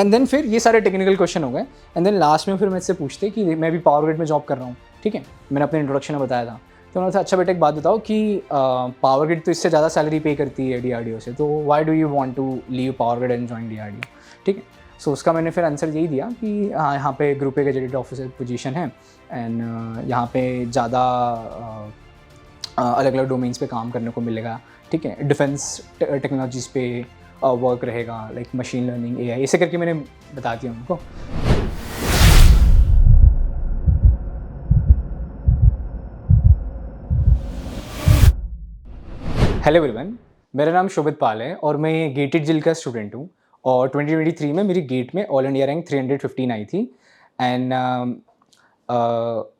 And then फिर ये सारे टेक्निकल क्वेश्चन हो गए, एंड देन लास्ट में फिर मैं इससे पूछते कि मैं भी पावर ग्रिड में जॉब कर रहा हूँ, ठीक है, मैंने अपने इंट्रोडक्शन में बताया था। तो उन्होंने कहा अच्छा बेटा एक बात बताओ कि पावर ग्रिड तो इससे ज़्यादा सैलरी पे करती है DRDO से, तो why do you want to leave power grid and join DRDO, ठीक है। सो उसका मैंने फिर आंसर यही दिया कि हाँ यहाँ पे group A gazetted officer position है, एंड यहाँ पे ज़्यादा अलग अलग डोमेन्स पे काम करने को मिलेगा, ठीक है, डिफेंस टेक्नोलॉजीज़ पे वर्क रहेगा, लाइक मशीन लर्निंग, AI, ऐसे करके मैंने बता दिया उनको। हेलो एवरीवन, मेरा नाम शोभित पाल है और मैं गेटेड जिल का स्टूडेंट हूँ, और 2023 में मेरी गेट में ऑल इंडिया रैंक 315 आई थी। एंड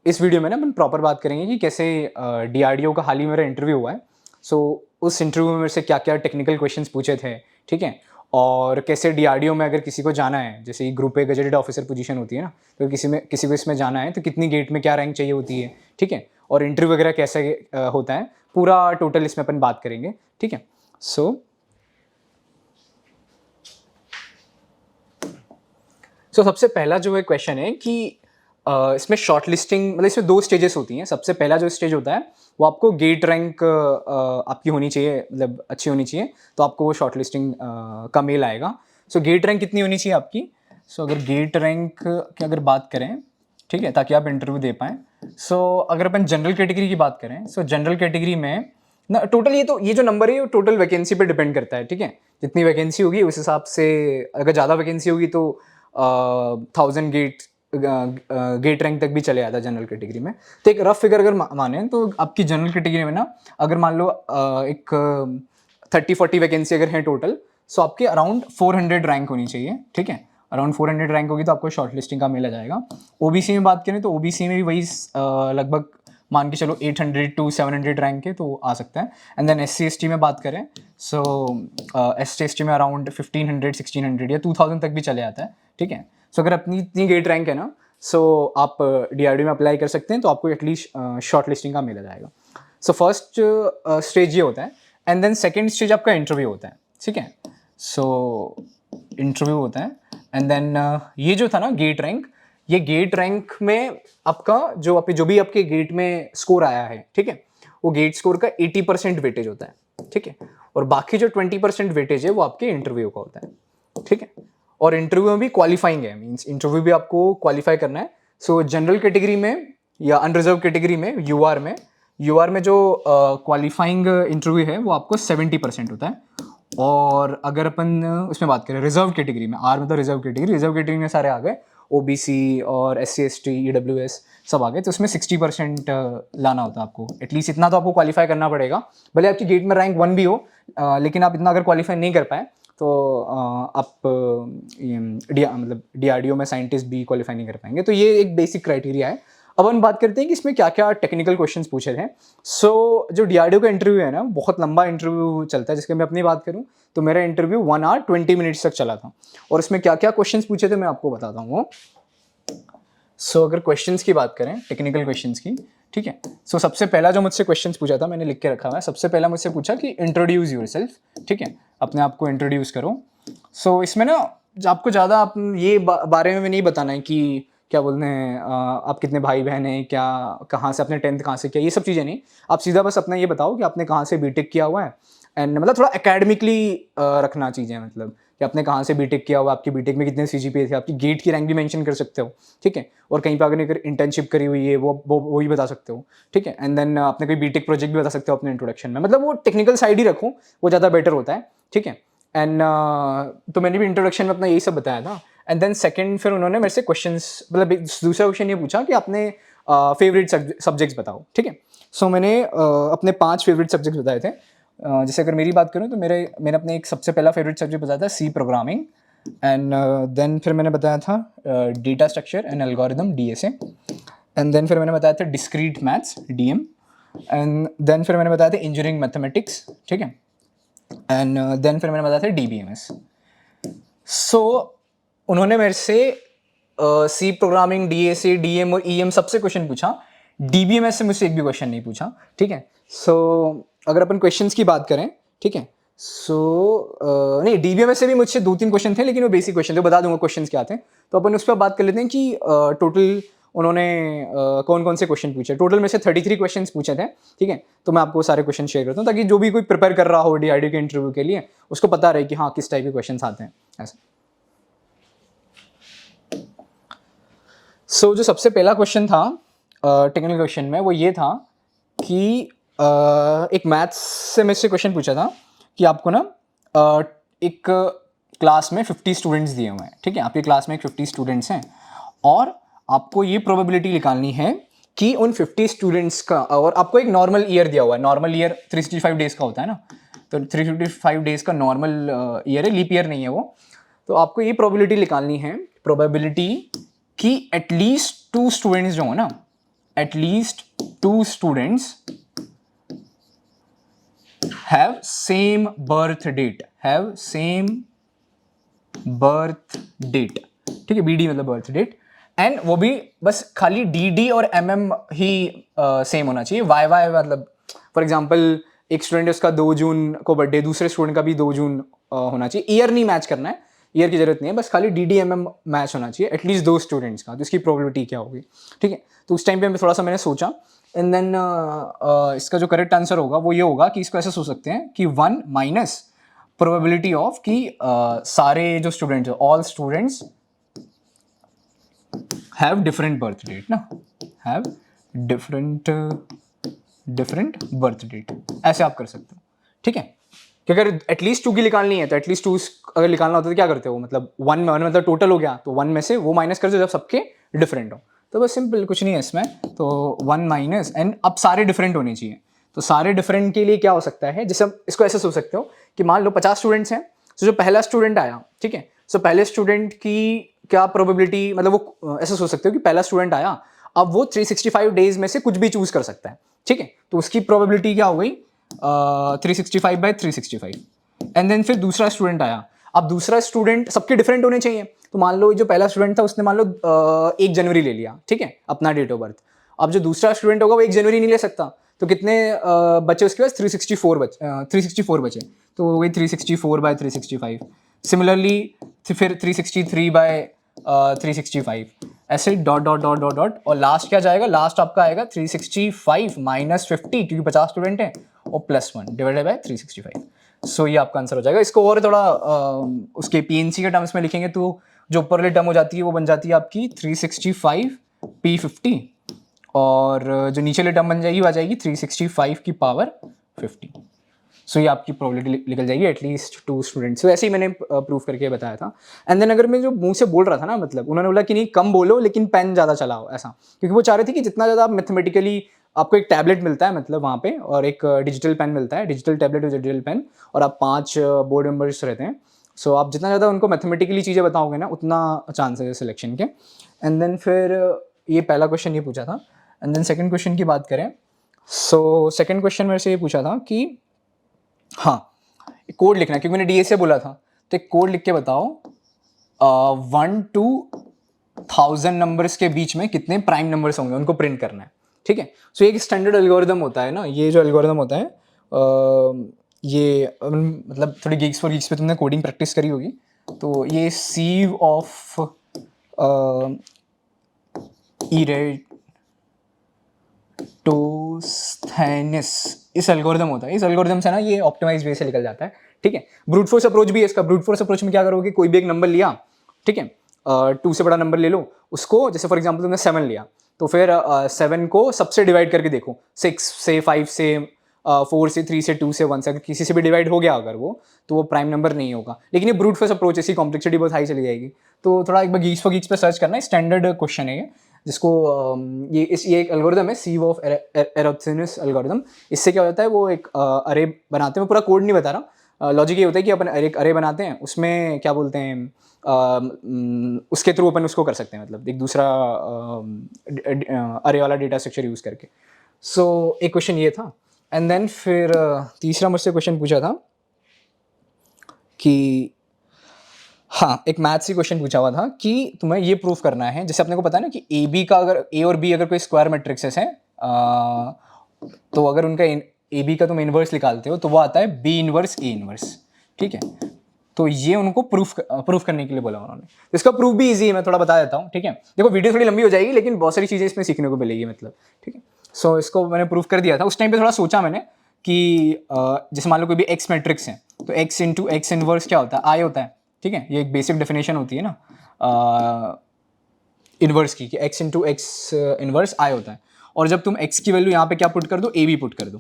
इस वीडियो में ना हम प्रॉपर बात करेंगे कि कैसे DRDO का हाल ही मेरा इंटरव्यू हुआ है। सो उस इंटरव्यू में मेरे से क्या क्या टेक्निकल क्वेश्चंस पूछे थे, ठीक है, और कैसे DRDO में अगर किसी को जाना है, जैसे group A gazetted officer position होती है ना, तो किसी को इसमें जाना है तो कितनी गेट में क्या रैंक चाहिए होती है, ठीक है, और इंटरव्यू वगैरह कैसे होता है, पूरा टोटल इसमें अपन बात करेंगे, ठीक है। सो सबसे पहला जो है क्वेश्चन है कि इसमें शॉर्ट लिस्टिंग, मतलब इसमें 2 स्टेजेस होती हैं। सबसे पहला जो स्टेज होता है वो आपको गेट रैंक आपकी होनी चाहिए, मतलब अच्छी होनी चाहिए, तो आपको वो शॉर्ट लिस्टिंग का मेल आएगा। सो गेट रैंक कितनी होनी चाहिए आपकी? सो अगर गेट रैंक की अगर बात करें, ठीक है, ताकि आप इंटरव्यू दे पाएँ। सो अगर अपन जनरल कैटेगरी की बात करें, सो जनरल कैटेगरी में ना टोटल ये जो नंबर है वो टोटल वैकेंसी पे डिपेंड करता है, ठीक है। जितनी वैकेंसी होगी उस हिसाब से, अगर ज़्यादा वैकेंसी होगी तो 1000 गेट रैंक तक भी चले जाता है जनरल कैटेगरी में। तो एक रफ फिगर अगर माने तो आपकी जनरल कैटेगरी में ना, अगर मान लो एक 30-40 वैकेंसी अगर है टोटल, सो आपके अराउंड 400 रैंक होनी चाहिए, ठीक है। अराउंड 400 रैंक होगी तो आपको शॉर्ट लिस्टिंग का मेल आ जाएगा। OBC में बात करें तो OBC में भी वही लगभग मान के चलो 800 to 700 रैंक है तो आ सकता है। एंड देन SC/ST में बात करें, सो SC/ST में अराउंड 1500, 1600 या 2000 तक भी चले जाता है, ठीक है। सो अगर अपनी इतनी गेट रैंक है ना, सो आप DRDO में अप्लाई कर सकते हैं, तो आपको एटलीस्ट शॉर्ट लिस्टिंग का मिल जाएगा। सो फर्स्ट स्टेज ये होता है, एंड देन सेकेंड स्टेज आपका इंटरव्यू होता है, ठीक है। सो इंटरव्यू होता है, एंड देन ये जो था ना गेट रैंक, ये गेट रैंक में आपका जो भी आपके गेट में स्कोर आया है, ठीक है, वो गेट स्कोर का 80% वेटेज होता है, ठीक है, और बाकी जो 20% वेटेज है वो आपके इंटरव्यू का होता है, ठीक है। और इंटरव्यू में भी क्वालिफाइंग है, मीन्स इंटरव्यू भी आपको क्वालिफाई करना है। सो जनरल कैटेगरी में या अनरिजर्व कैटेगरी में, UR में जो क्वालिफाइंग इंटरव्यू है वो आपको 70% होता है। और अगर अपन उसमें बात करें रिजर्व कैटेगरी में, R मतलब रिजर्व कैटेगरी में सारे आ गए, OBC और SC/ST EWS सब आ गए, तो उसमें 60% लाना होता है आपको। एटलीस्ट इतना तो आपको क्वालिफाई करना पड़ेगा, भले आपकी गेट में रैंक 1 भी हो, लेकिन आप इतना अगर क्वालिफाई नहीं कर पाए तो आप मतलब DRDO में साइंटिस्ट भी क्वालिफाई नहीं कर पाएंगे। तो ये एक बेसिक क्राइटेरिया है। अब हम बात करते हैं कि इसमें क्या क्या टेक्निकल क्वेश्चंस पूछे थे। सो जो DRDO का इंटरव्यू है ना, बहुत लंबा इंटरव्यू चलता है। जिसके मैं अपनी बात करूं तो मेरा इंटरव्यू 1 hour 20 minutes तक चला था, और इसमें क्या क्या क्वेश्चंस पूछे थे मैं आपको बताता हूँ। सो अगर क्वेश्चंस की बात करें, टेक्निकल क्वेश्चंस की, ठीक है, सो सबसे पहला जो मुझसे क्वेश्चंस पूछा था, मैंने लिख के रखा हुआ है। सबसे पहला मुझसे पूछा कि इंट्रोड्यूस योरसेल्फ, ठीक है, अपने आप को इंट्रोड्यूस करो। सो इसमें ना आपको ज़्यादा आप ये बारे में नहीं बताना है कि क्या बोलते हैं आप कितने भाई बहन हैं, क्या कहाँ से, अपने 10th कहाँ से किया, ये सब चीज़ें नहीं। आप सीधा बस अपना ये बताओ कि आपने कहाँ से बीटेक किया हुआ है, एंड मतलब थोड़ा एकेडमिकली रखना चीज़ें, मतलब कि आपने कहाँ से बीटेक किया हुआ, आपकी बीटेक में कितने CGPA थे, आपकी गेट की रैंक भी मेंशन कर सकते हो, ठीक है, और कहीं पर अगर इंटर्नशिप करी हुई है वो भी बता सकते हो, ठीक है। एंड देन आपने कोई बीटेक प्रोजेक्ट भी बता सकते हो अपने इंट्रोडक्शन में, मतलब वो टेक्निकल साइड ही रखो, वो ज़्यादा बेटर होता है, ठीक है। एंड तो मैंने भी इंट्रोडक्शन में अपना यही सब बताया था। एंड देन सेकंड फिर उन्होंने मेरे से क्वेश्चंस, मतलब दूसरा क्वेश्चन ये पूछा कि आपने फेवरेट सब्जेक्ट्स बताओ, ठीक है। सो मैंने अपने 5 फेवरेट सब्जेक्ट्स बताए थे। जैसे अगर मेरी बात करूँ तो मैंने अपने एक सबसे पहला फेवरेट सब्जेक्ट बताया था C प्रोग्रामिंग, एंड देन फिर मैंने बताया था data structure and algorithm DSA, and then फिर मैंने बताया था discrete maths DM, and then फिर मैंने बताया था इंजीनियरिंग मैथमेटिक्स, ठीक है, एंड देन फिर मैंने बताया था DBMS। सो उन्होंने मेरे से C प्रोग्रामिंग, DSA, DM और EM सबसे क्वेश्चन पूछा। DBMS से मुझसे एक भी क्वेश्चन नहीं पूछा, ठीक है। सो अगर अपन क्वेश्चंस की बात करें, ठीक है, सो नहीं, डीबीएमएस से भी मुझसे 2-3 क्वेश्चन थे, लेकिन वो बेसिक क्वेश्चन थे, बता दूंगा क्वेश्चंस क्या थे। तो अपन उस पर बात कर लेते हैं कि टोटल उन्होंने कौन कौन से क्वेश्चन पूछे। टोटल में से 33 क्वेश्चंस पूछे थे, ठीक है। तो मैं आपको सारे क्वेश्चन शेयर करता हूँ, ताकि जो भी कोई प्रिपेयर कर रहा हो डीआईडी के इंटरव्यू के लिए, उसको पता रहे कि हाँ किस टाइप के क्वेश्चन आते हैं ऐसा। सो जो सबसे पहला क्वेश्चन था टेक्निकल क्वेश्चन में, वो ये था कि एक मैथ्स से मुझसे क्वेश्चन पूछा था कि आपको ना एक क्लास में 50 स्टूडेंट्स दिए हुए हैं, ठीक है। आपकी क्लास में एक 50 स्टूडेंट्स हैं और आपको ये प्रोबेबिलिटी निकालनी है कि उन 50 स्टूडेंट्स का, और आपको एक नॉर्मल ईयर दिया हुआ है। नॉर्मल ईयर 365 डेज का होता है ना, तो 355 डेज का नॉर्मल ईयर है, लीप ईयर नहीं है वो। तो आपको ये प्रोबेबिलिटी निकालनी है, प्रोबेबिलिटी कि एटलीस्ट 2 स्टूडेंट्स जो हो ना, at least 2 students have same birth date, ठीक है। BD मतलब बर्थ डेट, एंड वो भी बस खाली DD और MM ही सेम होना चाहिए। YY मतलब फॉर एग्जांपल एक स्टूडेंट है, उसका 2 जून को बर्थडे, दूसरे स्टूडेंट का भी 2 जून होना चाहिए। ईयर नहीं मैच करना है, ईयर की जरूरत नहीं है, बस खाली DD MM मैच होना चाहिए एटलीस्ट 2 स्टूडेंट्स का। तो इसकी प्रोबेबिलिटी क्या होगी, ठीक है। तो उस टाइम पे थोड़ा सा मैंने सोचा, एंड देन इसका जो करेक्ट आंसर होगा वो ये होगा कि इसको ऐसे सोच सकते हैं कि 1 माइनस प्रोबेबिलिटी ऑफ कि सारे जो students, all students have different birth date ना, हैव डिफरेंट बर्थ डेट, ऐसे आप कर सकते हो, ठीक है। कि अगर एटलीस्ट 2 की निकालनी है तो एटलीस्ट 2 अगर निकालना होता है तो क्या करते हो, मतलब 1 मतलब टोटल हो गया, तो 1 में से वो माइनस कर दो जब सबके डिफरेंट हो। तो बस सिंपल, कुछ नहीं है इसमें। तो 1 माइनस, एंड अब सारे डिफरेंट होने चाहिए। तो सारे डिफरेंट के लिए क्या हो सकता है, जैसे हम इसको ऐसे सोच सकते हो कि मान लो 50 स्टूडेंट्स हैं, तो जो पहला स्टूडेंट आया, ठीक है, सो पहले स्टूडेंट की क्या प्रोबेबिलिटी, मतलब वो ऐसे सोच सकते हो कि पहला स्टूडेंट आया, अब वो 365 डेज में से कुछ भी चूज कर सकता है, ठीक है। तो उसकी प्रोबेबिलिटी क्या हो गई, 365/365। एंड देन फिर दूसरा स्टूडेंट आया, अब दूसरा स्टूडेंट, सबके डिफरेंट होने चाहिए। तो मान लो जो पहला स्टूडेंट था उसने मान लो 1 जनवरी ले लिया, ठीक है, अपना डेट ऑफ बर्थ। अब जो दूसरा स्टूडेंट होगा वो 1 जनवरी नहीं ले सकता, तो कितने बचे उसके पास, 364 बचे। तो हो गई 364/365। सिमिलरली फिर 363/365, ऐसे dot dot dot dot dot, और लास्ट क्या जाएगा, लास्ट आपका आएगा 365 माइनस 50, क्योंकि 50 स्टूडेंट है, और +1 डिवाइडेड बाय 365। सो ये आपका आंसर हो जाएगा। इसको और थोड़ा उसके PNC के टर्म्स में लिखेंगे तो जो ऊपर वाली टर्म हो जाती है वो बन जाती है आपकी 365P50, और जो नीचे वाली टर्म बन जाएगी वो आ जाएगी 365 की पावर 50। सो ये आपकी प्रोबेबिलिटी निकल जाएगी एटलीस्ट 2 स्टूडेंट्स। तो ऐसे ही मैंने प्रूफ करके बताया था। एंड देन अगर मैं जो मुंह से बोल रहा था ना, मतलब उन्होंने बोला कि नहीं कम बोलो लेकिन पेन ज़्यादा चलाओ, ऐसा, क्योंकि वो चाह रहे थे कि जितना ज़्यादा आप मैथमेटिकली, आपको एक टैबलेट मिलता है मतलब वहाँ पे, और एक डिजिटल पेन मिलता है, डिजिटल टैबलेट और डिजिटल पेन, और आप 5 बोर्ड मेंबर्स रहते हैं। सो आप जितना ज़्यादा उनको मैथमेटिकली चीज़ें बताओगे ना, उतना चांस है सिलेक्शन के। एंड देन फिर ये पहला क्वेश्चन ये पूछा था। एंड देन सेकंड क्वेश्चन की बात करें, सो सेकंड क्वेश्चन मेरे से ये पूछा था कि हाँ, कोड लिखना है, क्योंकि मैंने DA से बोला था, तो एक कोड लिख के बताओ 1 to 1000 नंबर्स के बीच में कितने प्राइम नंबर्स होंगे, उनको प्रिंट करना है, ठीक है। सो एक स्टैंडर्ड एल्गोरिदम होता है ना, ये जो एल्गोरिदम होता है, ये मतलब थोड़ी गीक्स फॉर गीक्स पे तुमने कोडिंग प्रैक्टिस करी होगी, तो ये सीव ऑफ इरेटोस्थेनिस इस एल्गोरिदम होता है। इस एल्गोरिदम से ना ये ऑप्टिमाइज वे से निकल जाता है, ठीक है। ब्रूट फोर्स अप्रोच भी है इसका। ब्रूट फोर्स अप्रोच में क्या करोगे, कोई भी एक नंबर लिया, ठीक है, 2 से बड़ा नंबर ले लो उसको, जैसे फॉर एग्जांपल तुमने 7 लिया, तो फिर 7 को सबसे डिवाइड करके देखो, 6 से, 5 से, 4 से, 3 से, 2 से, 1 से, अगर किसी से भी डिवाइड हो गया अगर वो, तो वो प्राइम नंबर नहीं होगा। लेकिन ये ब्रूट फोर्स अप्रोच, इसकी कॉम्प्लेक्सिटी बहुत हाई चली जाएगी। तो थोड़ा एक बार गीक्स फॉर गीक्स पे सर्च करना है, स्टैंडर्ड क्वेश्चन है ये, जिसको ये एक एल्गोरिदम है, सीव ऑफ एरोथेनिस एल्गोरिदम। इससे क्या होता है, वो एक अरे बनाते हैं, मैं पूरा कोड नहीं बता रहा, लॉजिक ये होता है कि अपन एक अरे बनाते हैं, उसमें क्या बोलते हैं, उसके थ्रू अपन उसको कर सकते हैं, मतलब एक दूसरा अरे वाला डेटा स्ट्रक्चर यूज़ करके। सो एक क्वेश्चन ये था। एंड देन फिर तीसरा मुझसे क्वेश्चन पूछा था कि हाँ, एक मैथ्स ही क्वेश्चन पूछा हुआ था कि तुम्हें ये प्रूफ करना है, जैसे अपने को पता है ना कि ए बी का, अगर ए और बी अगर कोई स्क्वायर मैट्रिक्सेस हैं, तो अगर उनका ए बी का तुम इनवर्स निकालते हो तो वो आता है बी इनवर्स ए इनवर्स, ठीक है। तो ये उनको प्रूफ करने के लिए बोला उन्होंने। तो इसका प्रूफ भी इजी है, मैं थोड़ा बता देता हूँ, ठीक है। देखो वीडियो थोड़ी लंबी हो जाएगी लेकिन बहुत सारी चीज़ें इसमें सीखने को मिलेगी, मतलब, ठीक है। सो इसको मैंने प्रूफ कर दिया था। उस टाइम पे थोड़ा सोचा मैंने कि जैसे मान लो कोई भी एक्स मैट्रिक्स है तो एक्स इंटू एक्स इनवर्स क्या होता है, आई होता है, ठीक है। ये एक बेसिक डेफिनेशन होती है ना इनवर्स की, कि एक्स इंटू एक्स इनवर्स आई होता है। और जब तुम एक्स की वैल्यू यहाँ पे क्या पुट कर दो, ए बी पुट कर दो,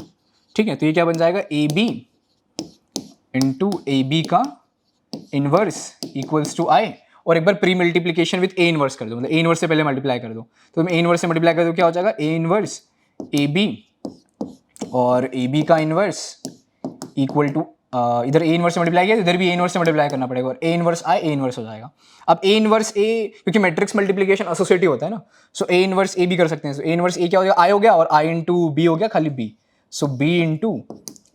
ठीक है। तो ये क्या बन जाएगा, A B into A B का इनवर्स इक्वल्स टू आई। और एक बार pre multiplication with A inverse कर दो, मतलब ए इनवर्स से पहले मल्टीप्लाई कर दो। तो तुम ए इनवर्स से मल्टीप्लाई कर दो क्या हो जाएगा, ए इनवर्स ए बी और ए बी का इनवर्स इक्वल टू इधर ए इनवर्स से मल्टीप्लाई किया तो इधर भी ए इनवर्स से मल्टीप्लाई करना पड़ेगा और A inverse I A inverse हो जाएगा। अब ए इनवर्स ए, क्योंकि मैट्रिक्स मल्टीप्लिकेशन एसोसिएटिव होता है ना, सो ए इनवर्स ए भी कर सकते हैं। सो ए इनवर्स ए क्या हो गया, आई हो गया, और आई इंटू बी हो गया खाली B. So B into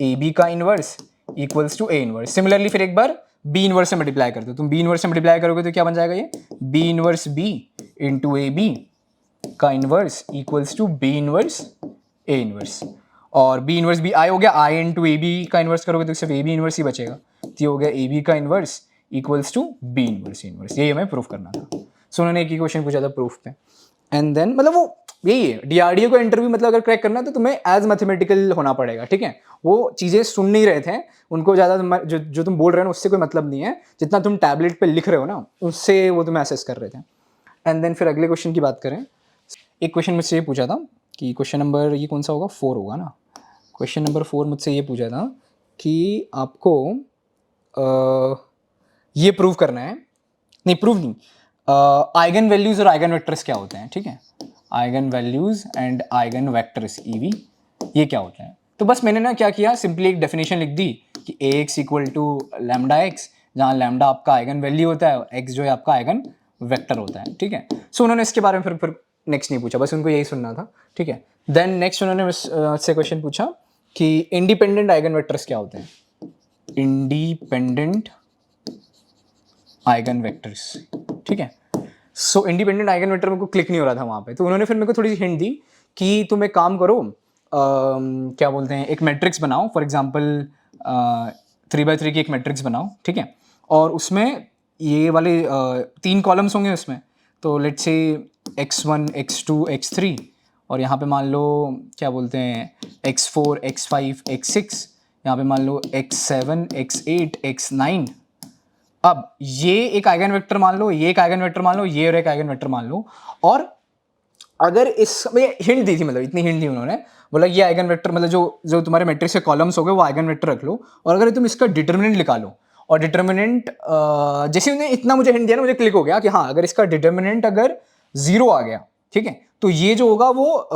A B का inverse equals to A inverse. Similarly फिर एक बार बी इनवर्स से मल्टीप्लाई कर दो, तुम बी इनवर्स से मल्टीप्लाई करोगे तो क्या बन जाएगा, ये B inverse B into A B का inverse equals to B inverse A inverse. और बी इनवर्स बी आई हो गया, आई इंटू ए बी का इनवर्स करोगे तो सिर्फ ए बी इनवर्स ही बचेगा। तो ये हो गया ए बी का inverse equals to B inverse inverse. यही हमें प्रूफ करना था। सो उन्होंने एक ही क्वेश्चन पूछा था प्रूफ पे, एंड देन मतलब वो यही है, डीआरडीओ का इंटरव्यू मतलब अगर क्रैक करना है तो तुम्हें एज मैथमेटिकल होना पड़ेगा, ठीक है। वो चीज़ें सुन नहीं रहे थे, उनको ज़्यादा जो तुम बोल रहे हो ना उससे कोई मतलब नहीं है, जितना तुम टैबलेट पे लिख रहे हो ना उससे वो तुम्हें असेस कर रहे थे। एंड देन फिर अगले क्वेश्चन की बात करें, एक क्वेश्चन मुझसे ये पूछा था कि क्वेश्चन नंबर ये कौन सा होगा, 4 होगा ना। क्वेश्चन नंबर 4 मुझसे ये पूछा था कि आपको ये प्रूव करना है, नहीं प्रूव नहीं, आइगन वैल्यूज और आइगन वेक्टर्स क्या होते हैं, ठीक है। Eigen values and eigen vectors EV ये क्या होते हैं। तो बस मैंने ना क्या किया, सिंपली एक डेफिनेशन लिख दी कि A X equal to lambda X, जहाँ लैम्डा आपका आइगन वैल्यू होता है, एक्स जो है आपका आइगन वेक्टर होता है, ठीक है। सो उन्होंने इसके बारे में फिर नेक्स्ट नहीं पूछा, बस उनको यही सुनना था, ठीक है। देन नेक्स्ट उन्होंने मुझसे क्वेश्चन पूछा कि इंडिपेंडेंट आइगन वेक्टर्स क्या होते हैं, इंडिपेंडेंट आइगन वेक्टर्स, ठीक है। सो इंडिपेंडेंट आइगन वेक्टर मेरे को क्लिक नहीं हो रहा था वहाँ पे, तो उन्होंने फिर मेरे को थोड़ी सी हिंट दी कि तुम एक काम करो, क्या बोलते हैं, एक मैट्रिक्स बनाओ, फॉर एग्जांपल 3x3 की एक मैट्रिक्स बनाओ, ठीक है। और उसमें ये वाले 3 कॉलम्स होंगे उसमें, तो let's say x1 x2 x3, और यहाँ पे मान लो क्या बोलते हैं x4 x5 x6, यहाँ पे मान लो x7 x8 x9। अब ये एक आइगन वेक्टर मान लो, ये एक आइगन वेक्टर मान लो, ये और एक आइगन वेक्टर मान लो। और अगर इसमें हिंट दी थी, मतलब इतनी हिंट दी उन्होंने, बोला ये आइगन वेक्टर मतलब जो तुम्हारे मैट्रिक्स के कॉलम्स हो गए वो आइगन वेक्टर रख लो, और अगर तुम इसका डिटर्मिनेंट निकालो, और डिटर्मिनेंट जैसे उन्होंने इतना मुझे हिंट दिया ना, मुझे क्लिक हो गया कि हाँ अगर इसका डिटर्मिनेंट अगर 0 आ गया, ठीक है, तो ये जो होगा वो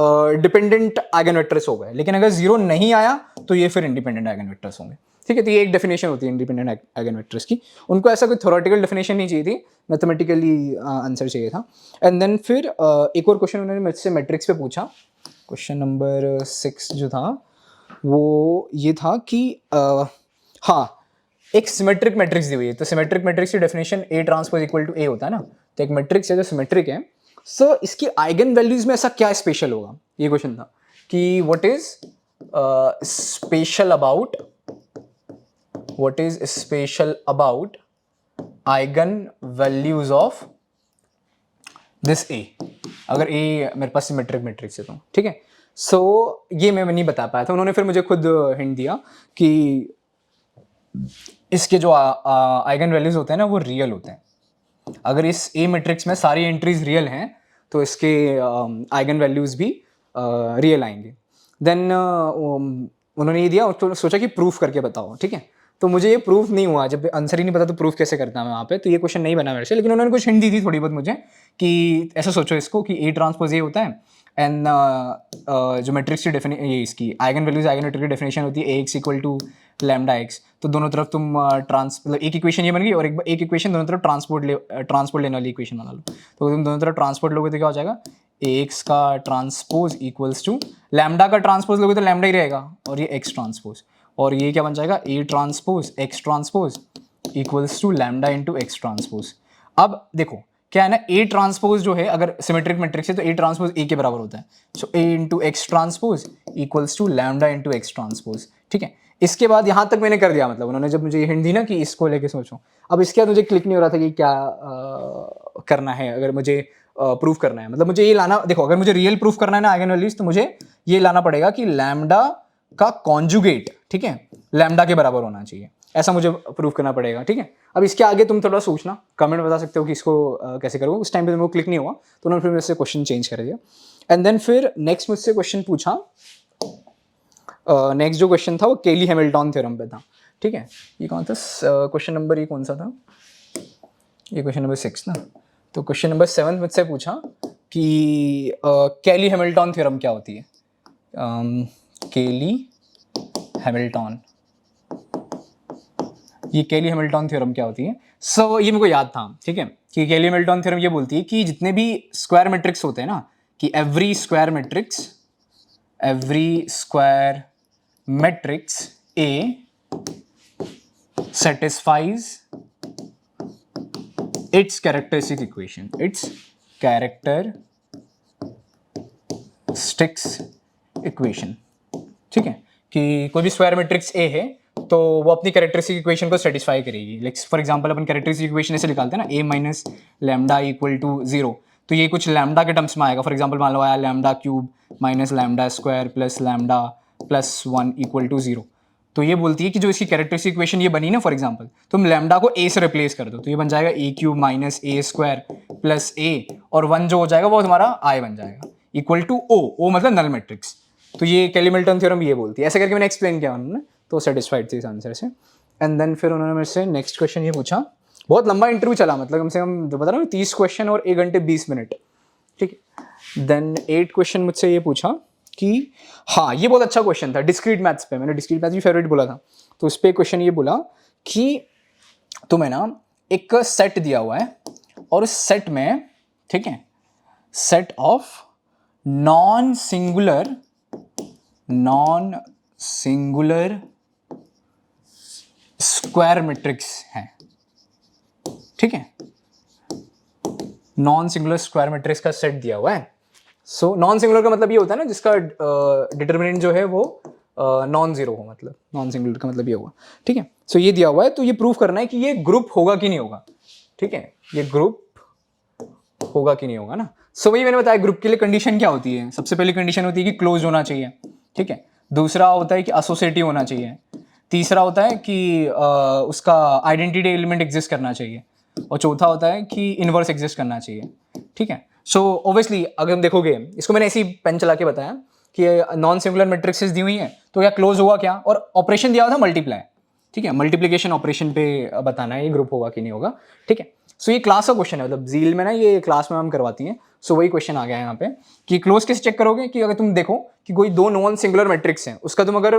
डिपेंडेंट आइगन वेक्टर्स हो गए, लेकिन अगर 0 नहीं आया तो ये फिर इंडिपेंडेंट आइगन वेक्टर्स होंगे, ठीक है। तो ये एक डेफिनेशन होती है इंडिपेंडेंट आइगन वेक्टर्स की। उनको ऐसा कोई थ्योरेटिकल डेफिनेशन नहीं चाहिए थी, मैथमेटिकली आंसर चाहिए था। एंड देन फिर एक और क्वेश्चन उन्होंने मुझसे मैट्रिक्स पे पूछा, क्वेश्चन नंबर 6 जो था वो ये था कि हाँ एक सिमेट्रिक मैट्रिक्स दी हुई है, तो सिमेट्रिक मैट्रिक्स की definition A transpose equal to A होता है ना। तो एक मैट्रिक्स है जो सिमेट्रिक है, सो इसकी आइगन वैल्यूज में ऐसा क्या स्पेशल होगा, ये क्वेश्चन था कि what is special about eigen values of this A, अगर ए मेरे पास सिमेट्रिक मैट्रिक्स है तो, ठीक है। सो ये मैं नहीं बता पाया था, उन्होंने फिर मुझे खुद हिंट दिया कि इसके जो आइगन वैल्यूज होते हैं ना वो रियल होते हैं। अगर इस ए मैट्रिक्स में सारी एंट्रीज रियल हैं तो इसके आइगन वैल्यूज भी रियल आएंगे। देन उन्होंने ये दिया, उसको सोचा कि प्रूफ करके बताओ, ठीक है। तो मुझे ये प्रूफ नहीं हुआ, जब आंसर ही नहीं पता तो प्रूफ कैसे करता मैं वहाँ पे, तो ये क्वेश्चन नहीं बना मेरे से। लेकिन उन्होंने कुछ हिंट दी थी थोड़ी बहुत मुझे कि ऐसा सोचो इसको कि ए ट्रांसपोज ए होता है, एंड जो मैट्रिक्स की ये इसकी आइगन वैल्यूज आइगन वेक्टर की डेफिनेशन होती है A X equal to lambda X. तो दोनों तरफ तुम मतलब एक इक्वेशन ये बन गई, और एक इक्वेशन दोनों तरफ ट्रांसपोर्ट लेने वाली इक्वेशन बना लो। तो तुम दोनों तरफ ट्रांसपोर्ट लोगे तो क्या हो जाएगा, एक्स का ट्रांसपोज इक्वल्स टू लैम्डा का ट्रांसपोज लोगे तो लैम्डा ही रहेगा, और ये एक्स ट्रांसपोज, और ये क्या बन जाएगा A transpose X transpose equals to lambda into X transpose. अब देखो क्या है ना, ए ट्रांसपोज जो है अगर सिमेट्रिक मैट्रिक्स है तो ए ट्रांसपोज ए के बराबर होता है, so A into X transpose equals to lambda into X transpose, ठीक है। इसके बाद यहाँ तक मैंने कर दिया, मतलब उन्होंने जब मुझे ये हिंट दी ना कि इसको लेके सोचो, अब इसके बाद मुझे क्लिक नहीं हो रहा था कि क्या करना है, अगर मुझे प्रूफ करना है, मतलब मुझे ये लाना, देखो अगर मुझे रियल प्रूफ करना है ना आइगन वैल्यूज, तो मुझे ये लाना पड़ेगा कि लैम्डा का कॉन्जुगेट, ठीक है, लैम्डा के बराबर होना चाहिए, ऐसा मुझे प्रूफ करना पड़ेगा, ठीक है। अब इसके आगे तुम थोड़ा सोचना, कमेंट बता सकते हो कि इसको कैसे करोगे। उस टाइम पे मेरे को क्लिक नहीं हुआ तो उन्होंने फिर मेरे से क्वेश्चन चेंज कर दिया। एंड देन फिर नेक्स्ट मुझसे क्वेश्चन पूछा, नेक्स्ट जो क्वेश्चन था वो केली हैमिल्टन थ्योरम पे था, ठीक है। ये कौन था क्वेश्चन नंबर, ये कौन सा था, ये क्वेश्चन नंबर 6 ना। तो क्वेश्चन नंबर 7 मुझसे पूछा कि केली हैमिल्टन थ्योरम क्या होती है, केली हैमिल्टन, ये केली हैमिल्टन थ्योरम क्या होती है। सो ये मेरे को याद था, ठीक है, कि केली हैमिल्टन थ्योरम ये बोलती है कि जितने भी स्क्वायर मैट्रिक्स होते हैं ना, कि every square matrix A satisfies its characteristic equation, ठीक है, कि कोई भी स्क्वायर मैट्रिक्स ए है तो वो अपनी कैरेक्टरिस्टिक इक्वेशन को सेटिस्फाई करेगी। Like for example upon characteristic equation ऐसे निकालते हैं ना, ए माइनस लैम्डा इक्वल टू 0, तो ये कुछ लैम्डा के टर्म्स में आएगा। फॉर एग्जांपल मान लो आया lambda cube minus lambda square plus lambda plus 1 equal to 0, तो ये बोलती है कि जो इसकी कैरेक्टरिस्टिक इक्वेशन ये बनी ना, फॉर एग्जांपल तुम लैम्डा को ए से रिप्लेस कर दो, तो ये बन जाएगा ए क्यूब माइनस ए स्क्वायर प्लस ए, और 1 जो हो जाएगा वो तुम्हारा आई बन जाएगा, इक्वल टू ओ मतलब नल मैट्रिक्स। तो ये केली हैमिल्टन थ्योरम ये बोलती है, ऐसे करके मैंने एक्सप्लेन किया उन्होंने, तो सेटिस्फाइड थे इस आंसर से। एंड देन फिर उन्होंने मेरे से नेक्स्ट क्वेश्चन ये पूछा, बहुत लंबा इंटरव्यू चला, मतलब कम से कम जो बता रहा हूँ 30 क्वेश्चन और 1 घंटे 20 मिनट, ठीक है। देन 8 क्वेश्चन मुझसे ये पूछा कि हाँ, ये बहुत अच्छा क्वेश्चन था डिस्क्रीट मैथ्स पे, मैंने डिस्क्रीट मैथ्स भी फेवरेट बोला था, तो उस पर क्वेश्चन ये बोला कि तुम्हें ना एक सेट दिया हुआ है, और उस सेट में, ठीक है, set of non singular square matrix है, ठीक है, नॉन सिंगुलर स्क्वायर मैट्रिक्स का सेट दिया हुआ है। सो नॉन सिंगुलर का मतलब ये होता है ना जिसका डिटरमिनेंट जो है वो नॉन जीरो हो, मतलब नॉन सिंगुलर का मतलब ये होगा, ठीक है। सो ये दिया हुआ है, तो ये प्रूफ करना है कि ये ग्रुप होगा कि नहीं होगा, ठीक है, ये ग्रुप होगा कि नहीं होगा ना। सो वही मैंने बताया, ग्रुप के लिए कंडीशन क्या होती है, सबसे पहली कंडीशन होती है कि क्लोज होना चाहिए, ठीक है, दूसरा होता है कि एसोसिएटिव होना चाहिए, तीसरा होता है कि उसका आइडेंटिटी एलिमेंट एग्जिस्ट करना चाहिए, और चौथा होता है कि इनवर्स एग्जिस्ट करना चाहिए, ठीक है। सो ऑब्वियसली अगर हम देखोगे, इसको मैंने ऐसी पेन चला के बताया कि नॉन सिंगुलर मैट्रिक्सेस दी हुई हैं, तो क्या क्लोज होगा क्या, और ऑपरेशन दिया हुआ था मल्टीप्लाई, ठीक है, मल्टीप्लिकेशन ऑपरेशन पे बताना है ये ग्रुप होगा कि नहीं होगा, ठीक है। सो ये क्लास का क्वेश्चन है, मतलब जील में ना ये क्लास में हम करवाती हैं, सो वही क्वेश्चन आ गया है यहाँ पे कि क्लोज कैसे चेक करोगे, कि अगर तुम देखो कि कोई दो नॉन सिंगुलर मैट्रिक्स हैं, उसका तुम अगर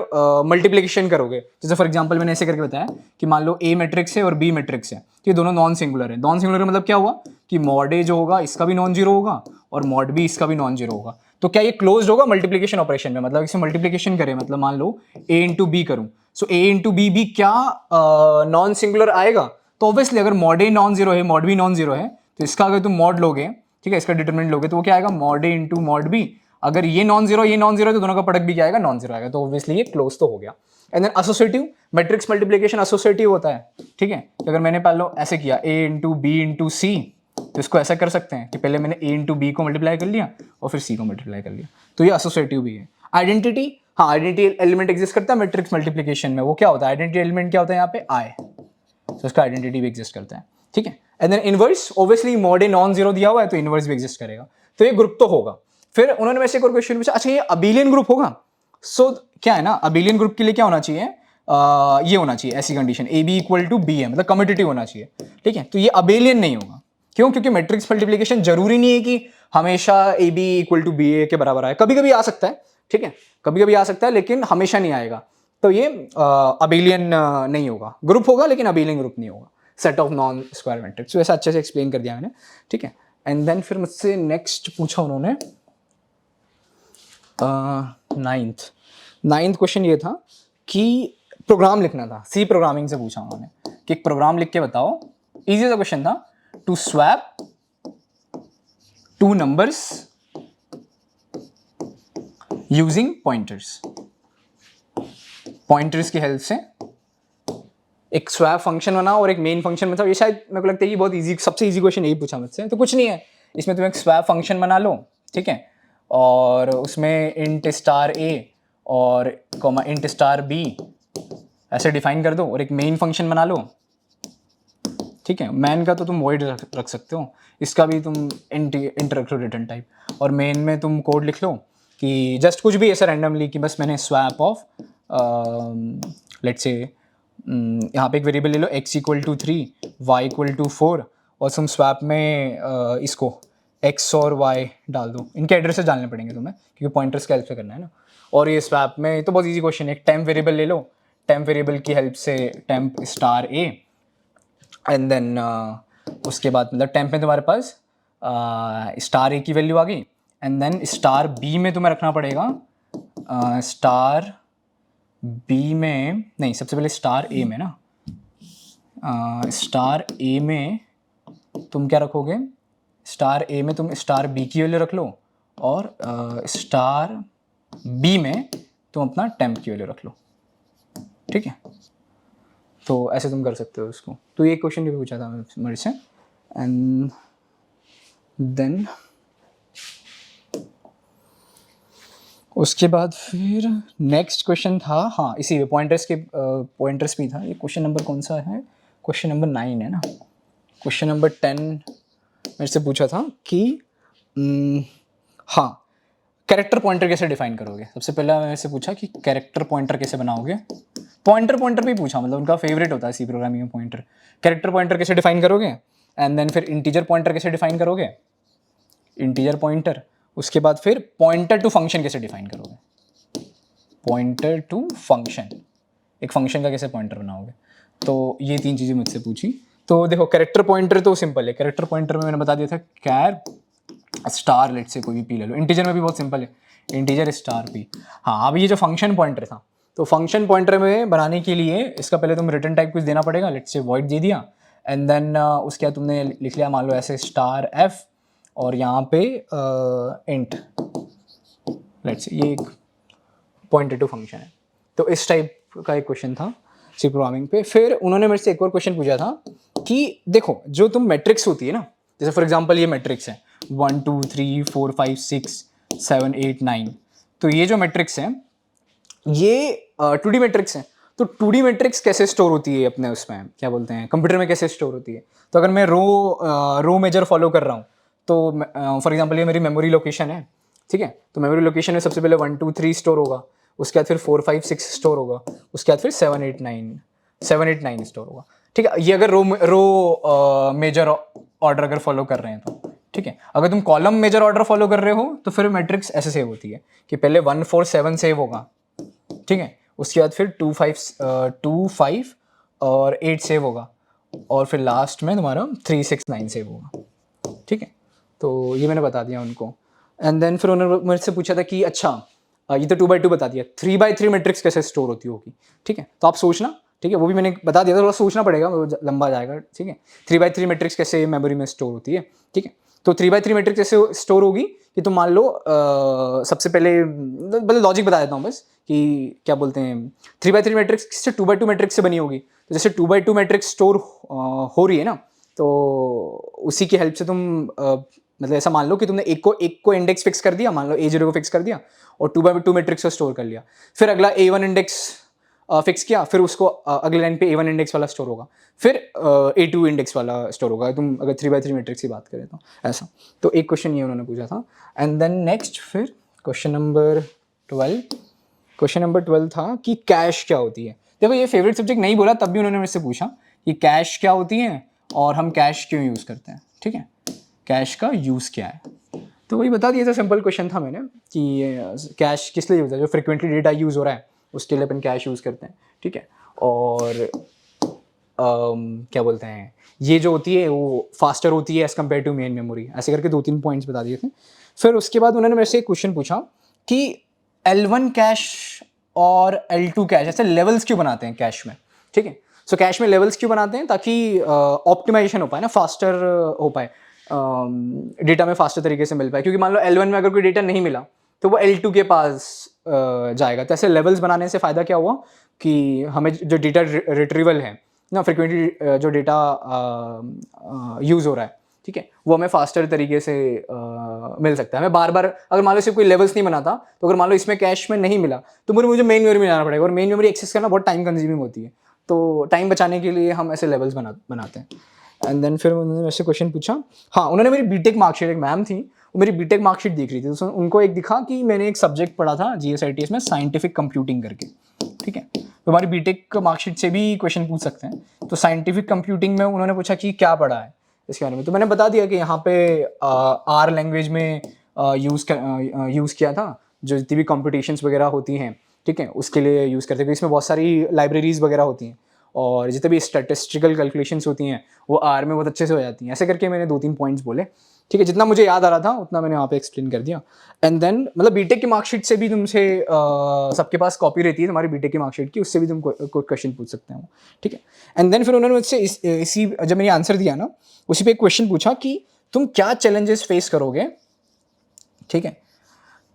मल्टीप्लिकेशन करोगे, जैसे फॉर एग्जांपल मैंने ऐसे करके बताया कि मान लो ए मैट्रिक्स है और बी मैट्रिक्स है, तो ये दोनों नॉन सिंगुलर है। नॉन सिंगुलर का मतलब क्या हुआ कि मॉड ए जो होगा इसका भी नॉन जीरो होगा और मॉड बी इसका भी नॉन जीरो होगा, तो क्या ये क्लोज होगा मल्टीप्लिकेशन ऑपरेशन में, मतलब इसे मल्टीप्लिकेशन करें, मतलब मान लो ए इंटू बी करूँ, सो ए इंटू बी भी क्या नॉन सिंगुलर आएगा, तो ऑब्वियसली अगर मॉड ए नॉन जीरो है मॉड बी नॉन जीरो है, तो इसका अगर तुम मॉड लोगे, ठीक है, इसका डिटरमिनेंट लोगे, तो वो क्या आएगा मॉड ए इंटू मॉड बी, अगर ये नॉन जीरो तो दोनों का प्रोडक्ट भी क्या आएगा नॉन जीरो आएगा, तो ऑब्वियसली ये क्लोज तो हो गया। And then associative matrix multiplication associative होता है, ठीक है, तो अगर मैंने पहले ऐसे किया ए इंटू बी इंटू सी, तो इसको ऐसा कर सकते हैं कि पहले मैंने ए इंटू बी को मल्टीप्लाई कर लिया और फिर सी को मल्टीप्लाई कर लिया, तो ये एसोसिएटिव भी है। आइडेंटिटी, हाँ, आइडेंटिटी एलिमेंट एग्जिस्ट करता है मैट्रिक्स मल्टीप्लिकेशन में, वो क्या होता है, आइडेंटिटी एलिमेंट क्या होता है यहाँ पे आई, तो उसका आइडेंटिटी भी एग्जिस्ट करता है, ठीक है। And then inverse, obviously mod A non zero दिया हुआ है तो इनवर्स भी एग्जिस्ट करेगा, तो ये ग्रुप तो होगा। फिर उन्होंने वैसे एक और क्वेश्चन पूछा, अच्छा ये अबेलियन ग्रुप होगा। सो क्या है ना, अबेलियन ग्रुप के लिए क्या होना चाहिए, ये होना चाहिए ऐसी condition A B equal to B है, मतलब कम्यूटेटिव होना चाहिए, ठीक है, तो ये अबेलियन नहीं होगा, क्यों, क्योंकि मैट्रिक्स मल्टीप्लिकेशन जरूरी नहीं है कि हमेशा A B equal to B A के बराबर आए, कभी कभी आ सकता है, ठीक है, कभी कभी आ सकता है लेकिन हमेशा नहीं आएगा, तो ये अबेलियन नहीं होगा, ग्रुप होगा लेकिन अबेलियन ग्रुप नहीं होगा, set of non square matrix. तो ऐसा अच्छे से एक्सप्लेन कर दिया मैंने, ठीक है। एंड देन फिर मुझसे नेक्स्ट पूछा उन्होंने नाइन्थ क्वेश्चन ये था कि प्रोग्राम लिखना था, सी प्रोग्रामिंग से पूछा उन्होंने कि एक प्रोग्राम लिख के बताओ, इजी सा क्वेश्चन था, to swap two numbers using pointers, pointers की हेल्प से एक स्वैप फंक्शन बना और एक मेन फंक्शन, मतलब ये शायद मेरे को लगता है कि बहुत इजी, सबसे इजी क्वेश्चन यही पूछा मुझसे। तो कुछ नहीं है, इसमें तुम एक स्वैप फंक्शन बना लो, ठीक है, और उसमें इंट स्टार ए और कॉमा इंट स्टार बी ऐसे डिफाइन कर दो और एक मेन फंक्शन बना लो, ठीक है। मैन का तो तुम वॉइड रख सकते हो, इसका भी तुम इंट रख लो रिटर्न टाइप, और मेन में तुम कोड लिख लो कि जस्ट कुछ भी ऐसा रैंडमली कि बस मैंने स्वैप ऑफ लेट्स से यहाँ पे एक वेरिएबल ले लो x equal to 3 y equal to 4 और तुम स्वैप में इसको x और y डाल दो, इनके एड्रेसेस डालने पड़ेंगे तुम्हें क्योंकि पॉइंटर्स का हेल्प से करना है ना। और ये स्वैप में तो बहुत इजी क्वेश्चन है, एक टेम्प वेरिएबल ले लो, टेम्प वेरिएबल की हेल्प से temp star A and then उसके बाद मतलब टेम्प में तुम्हारे पास स्टार ए की वैल्यू आ गई एंड देन स्टार बी में तुम्हें रखना पड़ेगा स्टार बी में नहीं, सबसे पहले स्टार ए में ना, स्टार ए में तुम क्या रखोगे, स्टार ए में तुम स्टार बी की वैल्यू रख लो और स्टार बी में तुम अपना टेम्प की वैल्यू रख लो, ठीक है। तो ऐसे तुम कर सकते हो इसको। तो ये क्वेश्चन भी पूछा था मेरे से एंड देन उसके बाद फिर नेक्स्ट क्वेश्चन था, हाँ इसी में पॉइंटर्स के पॉइंटर्स भी था। ये क्वेश्चन नंबर कौन सा है, क्वेश्चन नंबर 9 है ना। क्वेश्चन नंबर 10 मेरे से पूछा था कि हाँ कैरेक्टर पॉइंटर कैसे डिफाइन करोगे। सबसे पहला मेरे से पूछा कि कैरेक्टर पॉइंटर कैसे बनाओगे। पॉइंटर भी पूछा, मतलब उनका फेवरेट होता है सी प्रोग्रामिंग में पॉइंटर। कैरेक्टर पॉइंटर कैसे डिफाइन करोगे एंड देन फिर इंटीजर पॉइंटर कैसे डिफाइन करोगे, इंटीजर पॉइंटर। उसके बाद फिर पॉइंटर टू फंक्शन कैसे डिफाइन करोगे, पॉइंटर टू फंक्शन, एक फंक्शन का कैसे पॉइंटर बनाओगे। तो ये 3 चीज़ें मुझसे पूछी। तो देखो कैरेक्टर पॉइंटर तो सिंपल है, कैरेक्टर पॉइंटर में मैंने बता दिया था कैर स्टार लेट से कोई भी पी ले लो। इंटीजर में भी बहुत सिंपल है, इंटीजर स्टार पी। हाँ अब ये जो फंक्शन पॉइंटर था, तो फंक्शन पॉइंटर में बनाने के लिए इसका पहले तुम रिटर्न टाइप कुछ देना पड़ेगा, लेट से वॉइड दे दिया एंड देन उसके बाद तुमने लिख लिया मान लो ऐसे स्टार एफ और यहाँ पे इंट लेट्स से, ये एक पॉइंटर टू फंक्शन है। तो इस टाइप का एक क्वेश्चन था सी प्रोग्रामिंग पे। फिर उन्होंने मेरे से एक और क्वेश्चन पूछा था कि देखो जो तुम मैट्रिक्स होती है ना, जैसे फॉर एग्जांपल ये मैट्रिक्स है 1 2 3 4 5 6 7 8 9, तो ये जो मैट्रिक्स है ये 2D मैट्रिक्स है। तो 2D मैट्रिक्स कैसे स्टोर होती है अपने उसमें क्या बोलते हैं कंप्यूटर में कैसे स्टोर होती है। तो अगर मैं रो मेजर फॉलो कर रहा हूँ तो फॉर एग्जांपल ये मेरी मेमोरी लोकेशन है, ठीक है। तो मेमोरी लोकेशन में सबसे पहले 1 2 3 स्टोर होगा, उसके बाद फिर 4 5 6 स्टोर होगा, उसके बाद फिर 7 8 9 स्टोर होगा, ठीक है। ये अगर रो मेजर ऑर्डर अगर फॉलो कर रहे हैं तो ठीक है। अगर तुम कॉलम मेजर ऑर्डर फॉलो कर रहे हो तो फिर मैट्रिक्स ऐसे सेव होती है कि पहले 1 4 7 सेव होगा, ठीक है। उसके बाद फिर 2 5 और 8 सेव होगा और फिर लास्ट में तुम्हारा 3 6 9 सेव होगा, ठीक है। तो ये मैंने बता दिया उनको एंड देन फिर उन्होंने मेरे से पूछा था कि अच्छा ये तो 2 by 2 बता दिया, 3 by 3 मैट्रिक्स कैसे स्टोर होती होगी, ठीक है। तो आप सोचना, ठीक है, वो भी मैंने बता दिया था, थोड़ा सोचना पड़ेगा, वो लंबा जाएगा, ठीक है। 3 by 3 मैट्रिक्स कैसे मेमोरी में स्टोर होती है, ठीक है। तो 3 by 3 मैट्रिक्स कैसे स्टोर होगी कि तुम मान लो सबसे पहले मतलब लॉजिक बता देता हूँ बस कि क्या बोलते हैं 3 by 3 मैट्रिक्स किससे 2 by 2 मैट्रिक्स से बनी होगी। तो जैसे 2 by 2 मैट्रिक्स स्टोर हो रही है ना, तो उसी की हेल्प से तुम मतलब ऐसा मान लो कि तुमने एक को इंडेक्स फिक्स कर दिया, मान लो A0 को फिक्स कर दिया और 2 by 2 मैट्रिक्स को स्टोर कर लिया। फिर अगला A1 इंडेक्स फिक्स किया, फिर उसको अगले लाइन पे A1 इंडेक्स वाला स्टोर होगा, फिर A2 इंडेक्स वाला स्टोर होगा, तुम अगर 3 by 3 मैट्रिक्स की बात करें तो ऐसा। तो एक क्वेश्चन ये उन्होंने पूछा था एंड देन नेक्स्ट फिर क्वेश्चन नंबर 12 था कि कैश क्या होती है। देखो ये फेवरेट सब्जेक्ट नहीं बोला, तब भी उन्होंने मेरे से पूछा कि कैश क्या होती है और हम कैश क्यों यूज़ करते हैं, ठीक है, कैश का यूज़ क्या है। तो वही बता दिया था, सिंपल क्वेश्चन था मैंने कि कैश किस लिए यूज़ है, जो फ्रिक्वेंटली डेटा यूज़ हो रहा है उसके लिए अपन कैश यूज़ करते हैं, ठीक है। और क्या बोलते हैं ये जो होती है वो फास्टर होती है as compared to main memory, ऐसे करके 2-3 पॉइंट्स बता दिए थे। फिर उसके बाद उन्होंने मेरे से एक क्वेश्चन पूछा कि L1 कैश और L2 कैश ऐसे लेवल्स क्यों बनाते हैं कैश में, ठीक है। सो कैश में लेवल्स क्यों बनाते हैं ताकि ऑप्टिमाइजेशन हो पाए ना, फास्टर हो पाए, डेटा में फास्टर तरीके से मिल पाए। क्योंकि मान लो L1 में अगर कोई डेटा नहीं मिला तो वो L2 के पास जाएगा। तो ऐसे लेवल्स बनाने से फ़ायदा क्या हुआ कि हमें जो डेटा रिट्रीवल है ना, फ्रिक्वेंटली जो डेटा यूज़ हो रहा है, ठीक है, वो हमें फास्टर तरीके से मिल सकता है। हमें बार बार अगर मान लो सिर्फ कोई लेवल्स नहीं बनाता, तो अगर मान लो इसमें कैश में नहीं मिला तो मुझे मेन मेमोरी में जाना पड़ेगा, और मेन मेमोरी एक्सेस करना बहुत टाइम कंज्यूमिंग होती है। तो टाइम बचाने के लिए हम ऐसे लेवल्स बनाते हैं। एंड देन फिर उन्होंने मुझसे क्वेश्चन पूछा, हाँ, उन्होंने मेरी बीटेक मार्कशीट, एक मैम थी, वो मेरी बीटेक मार्कशीट देख रही थी, तो उनको एक दिखा कि मैंने एक सब्जेक्ट पढ़ा था GSITS में, साइंटिफिक कंप्यूटिंग करके, ठीक है। तो हमारी बीटेक मार्कशीट से भी क्वेश्चन पूछ सकते हैं। तो साइंटिफिक कंप्यूटिंग में उन्होंने पूछा कि क्या पढ़ा है इसके बारे में, तो मैंने बता दिया कि यहाँ पे R लैंग्वेज में यूज़ किया था, जो जितनी भी कॉम्पिटिशन्स वगैरह होती हैं, ठीक है, उसके लिए यूज़ करते हैं। इसमें बहुत सारी लाइब्रेरीज़ वगैरह होती हैं, और जितने भी स्टैटिस्टिकल कैलकुलेशंस होती हैं वो R में बहुत अच्छे से हो जाती हैं। ऐसे करके मैंने 2-3 पॉइंट्स बोले, ठीक है, जितना मुझे याद आ रहा था उतना मैंने वहाँ पे एक्सप्लेन कर दिया। एंड देन मतलब बीटेक की मार्कशीट से भी तुमसे सबके पास कॉपी रहती है तुम्हारी बीटेक की मार्कशीट की, उससे भी तुम कोई क्वेश्चन पूछ सकते हो, ठीक है। एंड देन फिर उन्होंने मुझसे इसी जब मैंने आंसर दिया ना, उसी पे एक क्वेश्चन पूछा कि तुम क्या चैलेंजेस फेस करोगे, ठीक है,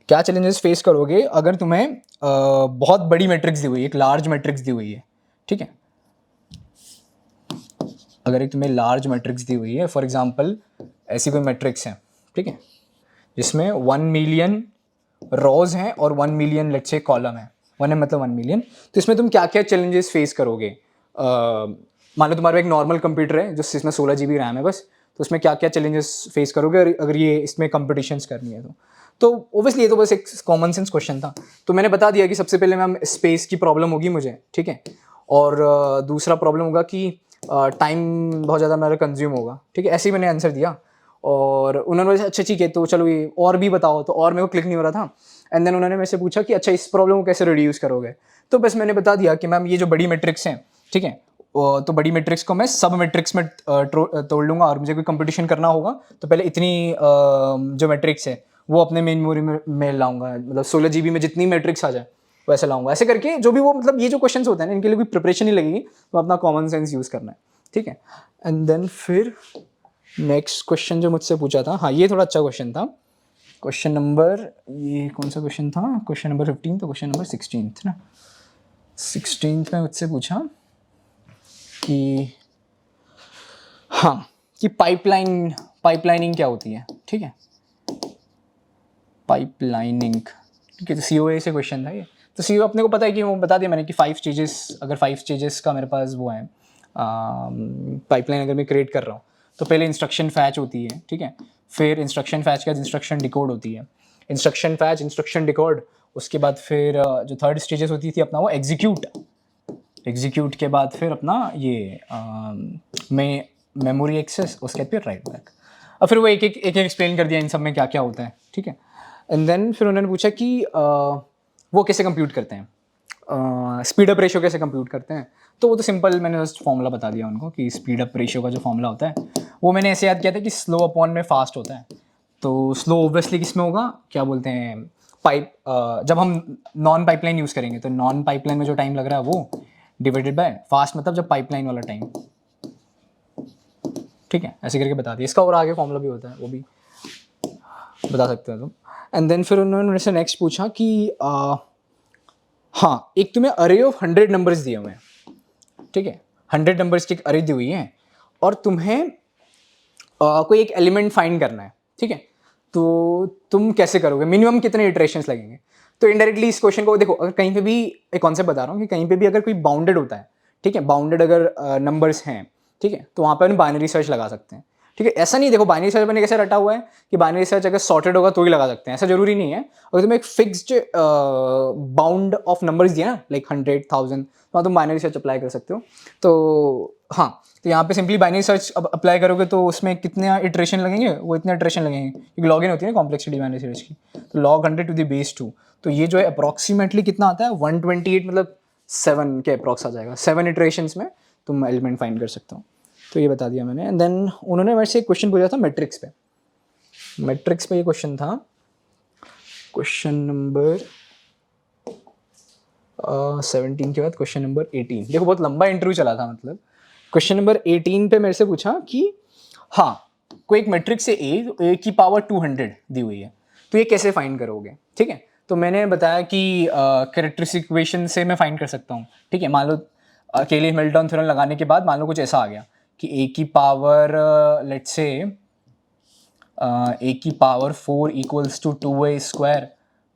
क्या चैलेंजेस फेस करोगे अगर तुम्हें बहुत बड़ी मैट्रिक्स दी हुई है, एक लार्ज मैट्रिक्स दी हुई है, ठीक है। अगर एक तुम्हें लार्ज मैट्रिक्स दी हुई है, फॉर एग्जांपल ऐसी कोई मैट्रिक्स है, ठीक है, जिसमें 1 मिलियन रोज हैं और 1 मिलियन लेट्स से कॉलम है, 1 है मतलब 1 मिलियन, तो इसमें तुम क्या क्या चैलेंजेस फेस करोगे। मान लो तुम्हारा एक नॉर्मल कंप्यूटर है जिसमें 16 GB रैम है बस, तो उसमें क्या क्या चैलेंजेस फेस करोगे अगर ये इसमें कंपटीशंस करनी है तो ऑब्वियसली ये तो बस एक कॉमन सेंस क्वेश्चन था। तो मैंने बता दिया कि सबसे पहले मैम स्पेस की प्रॉब्लम होगी मुझे, ठीक है, और दूसरा प्रॉब्लम होगा कि टाइम बहुत ज़्यादा मेरा कंज्यूम होगा, ठीक है, ऐसे ही मैंने आंसर दिया। और उन्होंने बोला अच्छा ठीक है, तो चलो ये और भी बताओ, तो और मेरे को क्लिक नहीं हो रहा था। एंड देन उन्होंने मेरे से पूछा कि अच्छा इस प्रॉब्लम को कैसे रिड्यूस करोगे, तो बस मैंने बता दिया कि मैम ये जो बड़ी मैट्रिक्स हैं, ठीक है, तो बड़ी मैट्रिक्स को मैं सब मैट्रिक्स में तोड़ लूँगा, और मुझे कोई कंपटीशन करना होगा तो पहले इतनी जो मैट्रिक्स है वो अपने मेन मेमोरी में लाऊंगा, मतलब 16 GB में जितनी मैट्रिक्स आ जाए वैसे लाऊंगा। ऐसे करके जो भी वो मतलब ये जो क्वेश्चंस होते हैं ना, इनके लिए कोई प्रिपरेशन नहीं लगेगी, तो अपना कॉमन सेंस यूज़ करना है, ठीक है। एंड देन फिर नेक्स्ट क्वेश्चन जो मुझसे पूछा था, हाँ ये थोड़ा अच्छा क्वेश्चन था। क्वेश्चन नंबर, ये कौन सा क्वेश्चन था, क्वेश्चन नंबर 15 तो क्वेश्चन नंबर 16 ना, 16 में मुझसे पूछा कि हाँ कि पाइपलाइनिंग क्या होती है, ठीक है, पाइपलाइनिंग, ठीक है। तो COA से क्वेश्चन था ये। तो CO अपने को पता है कि वो बता दिया मैंने कि 5 स्टेजेस, अगर 5 स्टेजेस का मेरे पास वो है पाइपलाइन अगर मैं क्रिएट कर रहा हूँ, तो पहले इंस्ट्रक्शन फैच होती है, ठीक है, फिर इंस्ट्रक्शन फैच के बाद इंस्ट्रक्शन डिकोड होती है, इंस्ट्रक्शन फैच, इंस्ट्रक्शन डिकोड, उसके बाद फिर जो थर्ड स्टेजेस होती थी अपना वो एग्जीक्यूट के बाद फिर अपना ये मेमोरी एक्सेस, उसके बाद फिर राइट बैक। अब फिर वो एक एक एक्सप्लेन कर दिया इन सब में क्या क्या होता है, ठीक है। एंड देन फिर उन्होंने पूछा कि वो कैसे कंप्यूट करते हैं, स्पीड अप रेशियो कैसे कंप्यूट करते हैं। तो वो तो सिंपल, मैंने जस्ट फॉर्मूला बता दिया उनको कि स्पीड अप रेशियो का जो फॉर्मूला होता है वो मैंने ऐसे याद किया था कि स्लो अपॉन में फास्ट होता है। तो स्लो ऑब्वियसली किस में होगा, क्या बोलते हैं, जब हम नॉन पाइपलाइन यूज़ करेंगे तो नॉन पाइपलाइन में जो टाइम लग रहा है वो डिवाइडेड बाय फास्ट, मतलब जब पाइपलाइन वाला टाइम, ठीक है, ऐसे करके बता दिया। इसका और आगे फॉर्मूला भी होता है, वो भी बता सकते हो तुम। एंड देन फिर उन्होंने मेरे से नेक्स्ट पूछा कि हाँ एक तुम्हें अरे ऑफ 100 नंबर्स दिए हुए हैं, ठीक है, 100 नंबर्स की एक अरे दी हुई है, और तुम्हें कोई एक एलिमेंट फाइंड करना है, ठीक है, तो तुम कैसे करोगे, मिनिमम कितने इटरेशंस लगेंगे। तो इनडायरेक्टली इस क्वेश्चन को देखो, अगर कहीं पे भी एक कॉन्सेप्ट बता रहा हूँ कि कहीं पे भी अगर कोई बाउंडेड होता है, ठीक है, बाउंडेड अगर नंबर्स हैं, ठीक है, तो वहाँ पर हम बाइनरी सर्च लगा सकते हैं, ठीक है। ऐसा नहीं, देखो बाइनरी सर्च मैंने कैसे रटा हुआ है कि बाइनरी सर्च अगर सॉर्टेड होगा तो ही लगा सकते हैं, ऐसा जरूरी नहीं है। अगर तुम्हें एक फिक्स्ड बाउंड ऑफ नंबर्स दिया ना, लाइक 100,000, तो तुम बाइनरी सर्च अप्लाई कर सकते हो। तो हाँ, तो यहाँ पे सिंपली बाइनरी सर्च अप्लाई करोगे तो उसमें कितने इटरेशन लगेंगे, वो इतने इटरेशन लगेंगे, क्योंकि लॉगिन होती है ना कॉम्प्लेक्सिटी बाइनरी सर्च की, तो log 100 to the base 2, तो ये जो है अप्रॉक्सीमेटली कितना आता है 128, मतलब 7 के अप्रॉक्स आ जाएगा, 7 इटरेशंस में तुम एलिमेंट फाइंड कर सकते हो। तो ये बता दिया मैंने। एंड देन उन्होंने मेरे से एक क्वेश्चन पूछा था मैट्रिक्स पे, मैट्रिक्स पे ये क्वेश्चन था, क्वेश्चन नंबर 17 के बाद क्वेश्चन नंबर 18। देखो बहुत लंबा इंटरव्यू चला था, मतलब क्वेश्चन नंबर 18 पे मेरे से पूछा कि हाँ कोई एक मैट्रिक्स है ए की पावर 200 दी हुई है, तो ये कैसे फाइंड करोगे, ठीक है। तो मैंने बताया कि कैरेक्टरिस्टिक इक्वेशन से मैं फाइंड कर सकता हूँ, ठीक है। मान लो केली हैमिल्टन थ्योरम लगाने के बाद मान लो कुछ ऐसा आ गया कि ए की पावर लेट्स से ए की power 4 equals to 2a square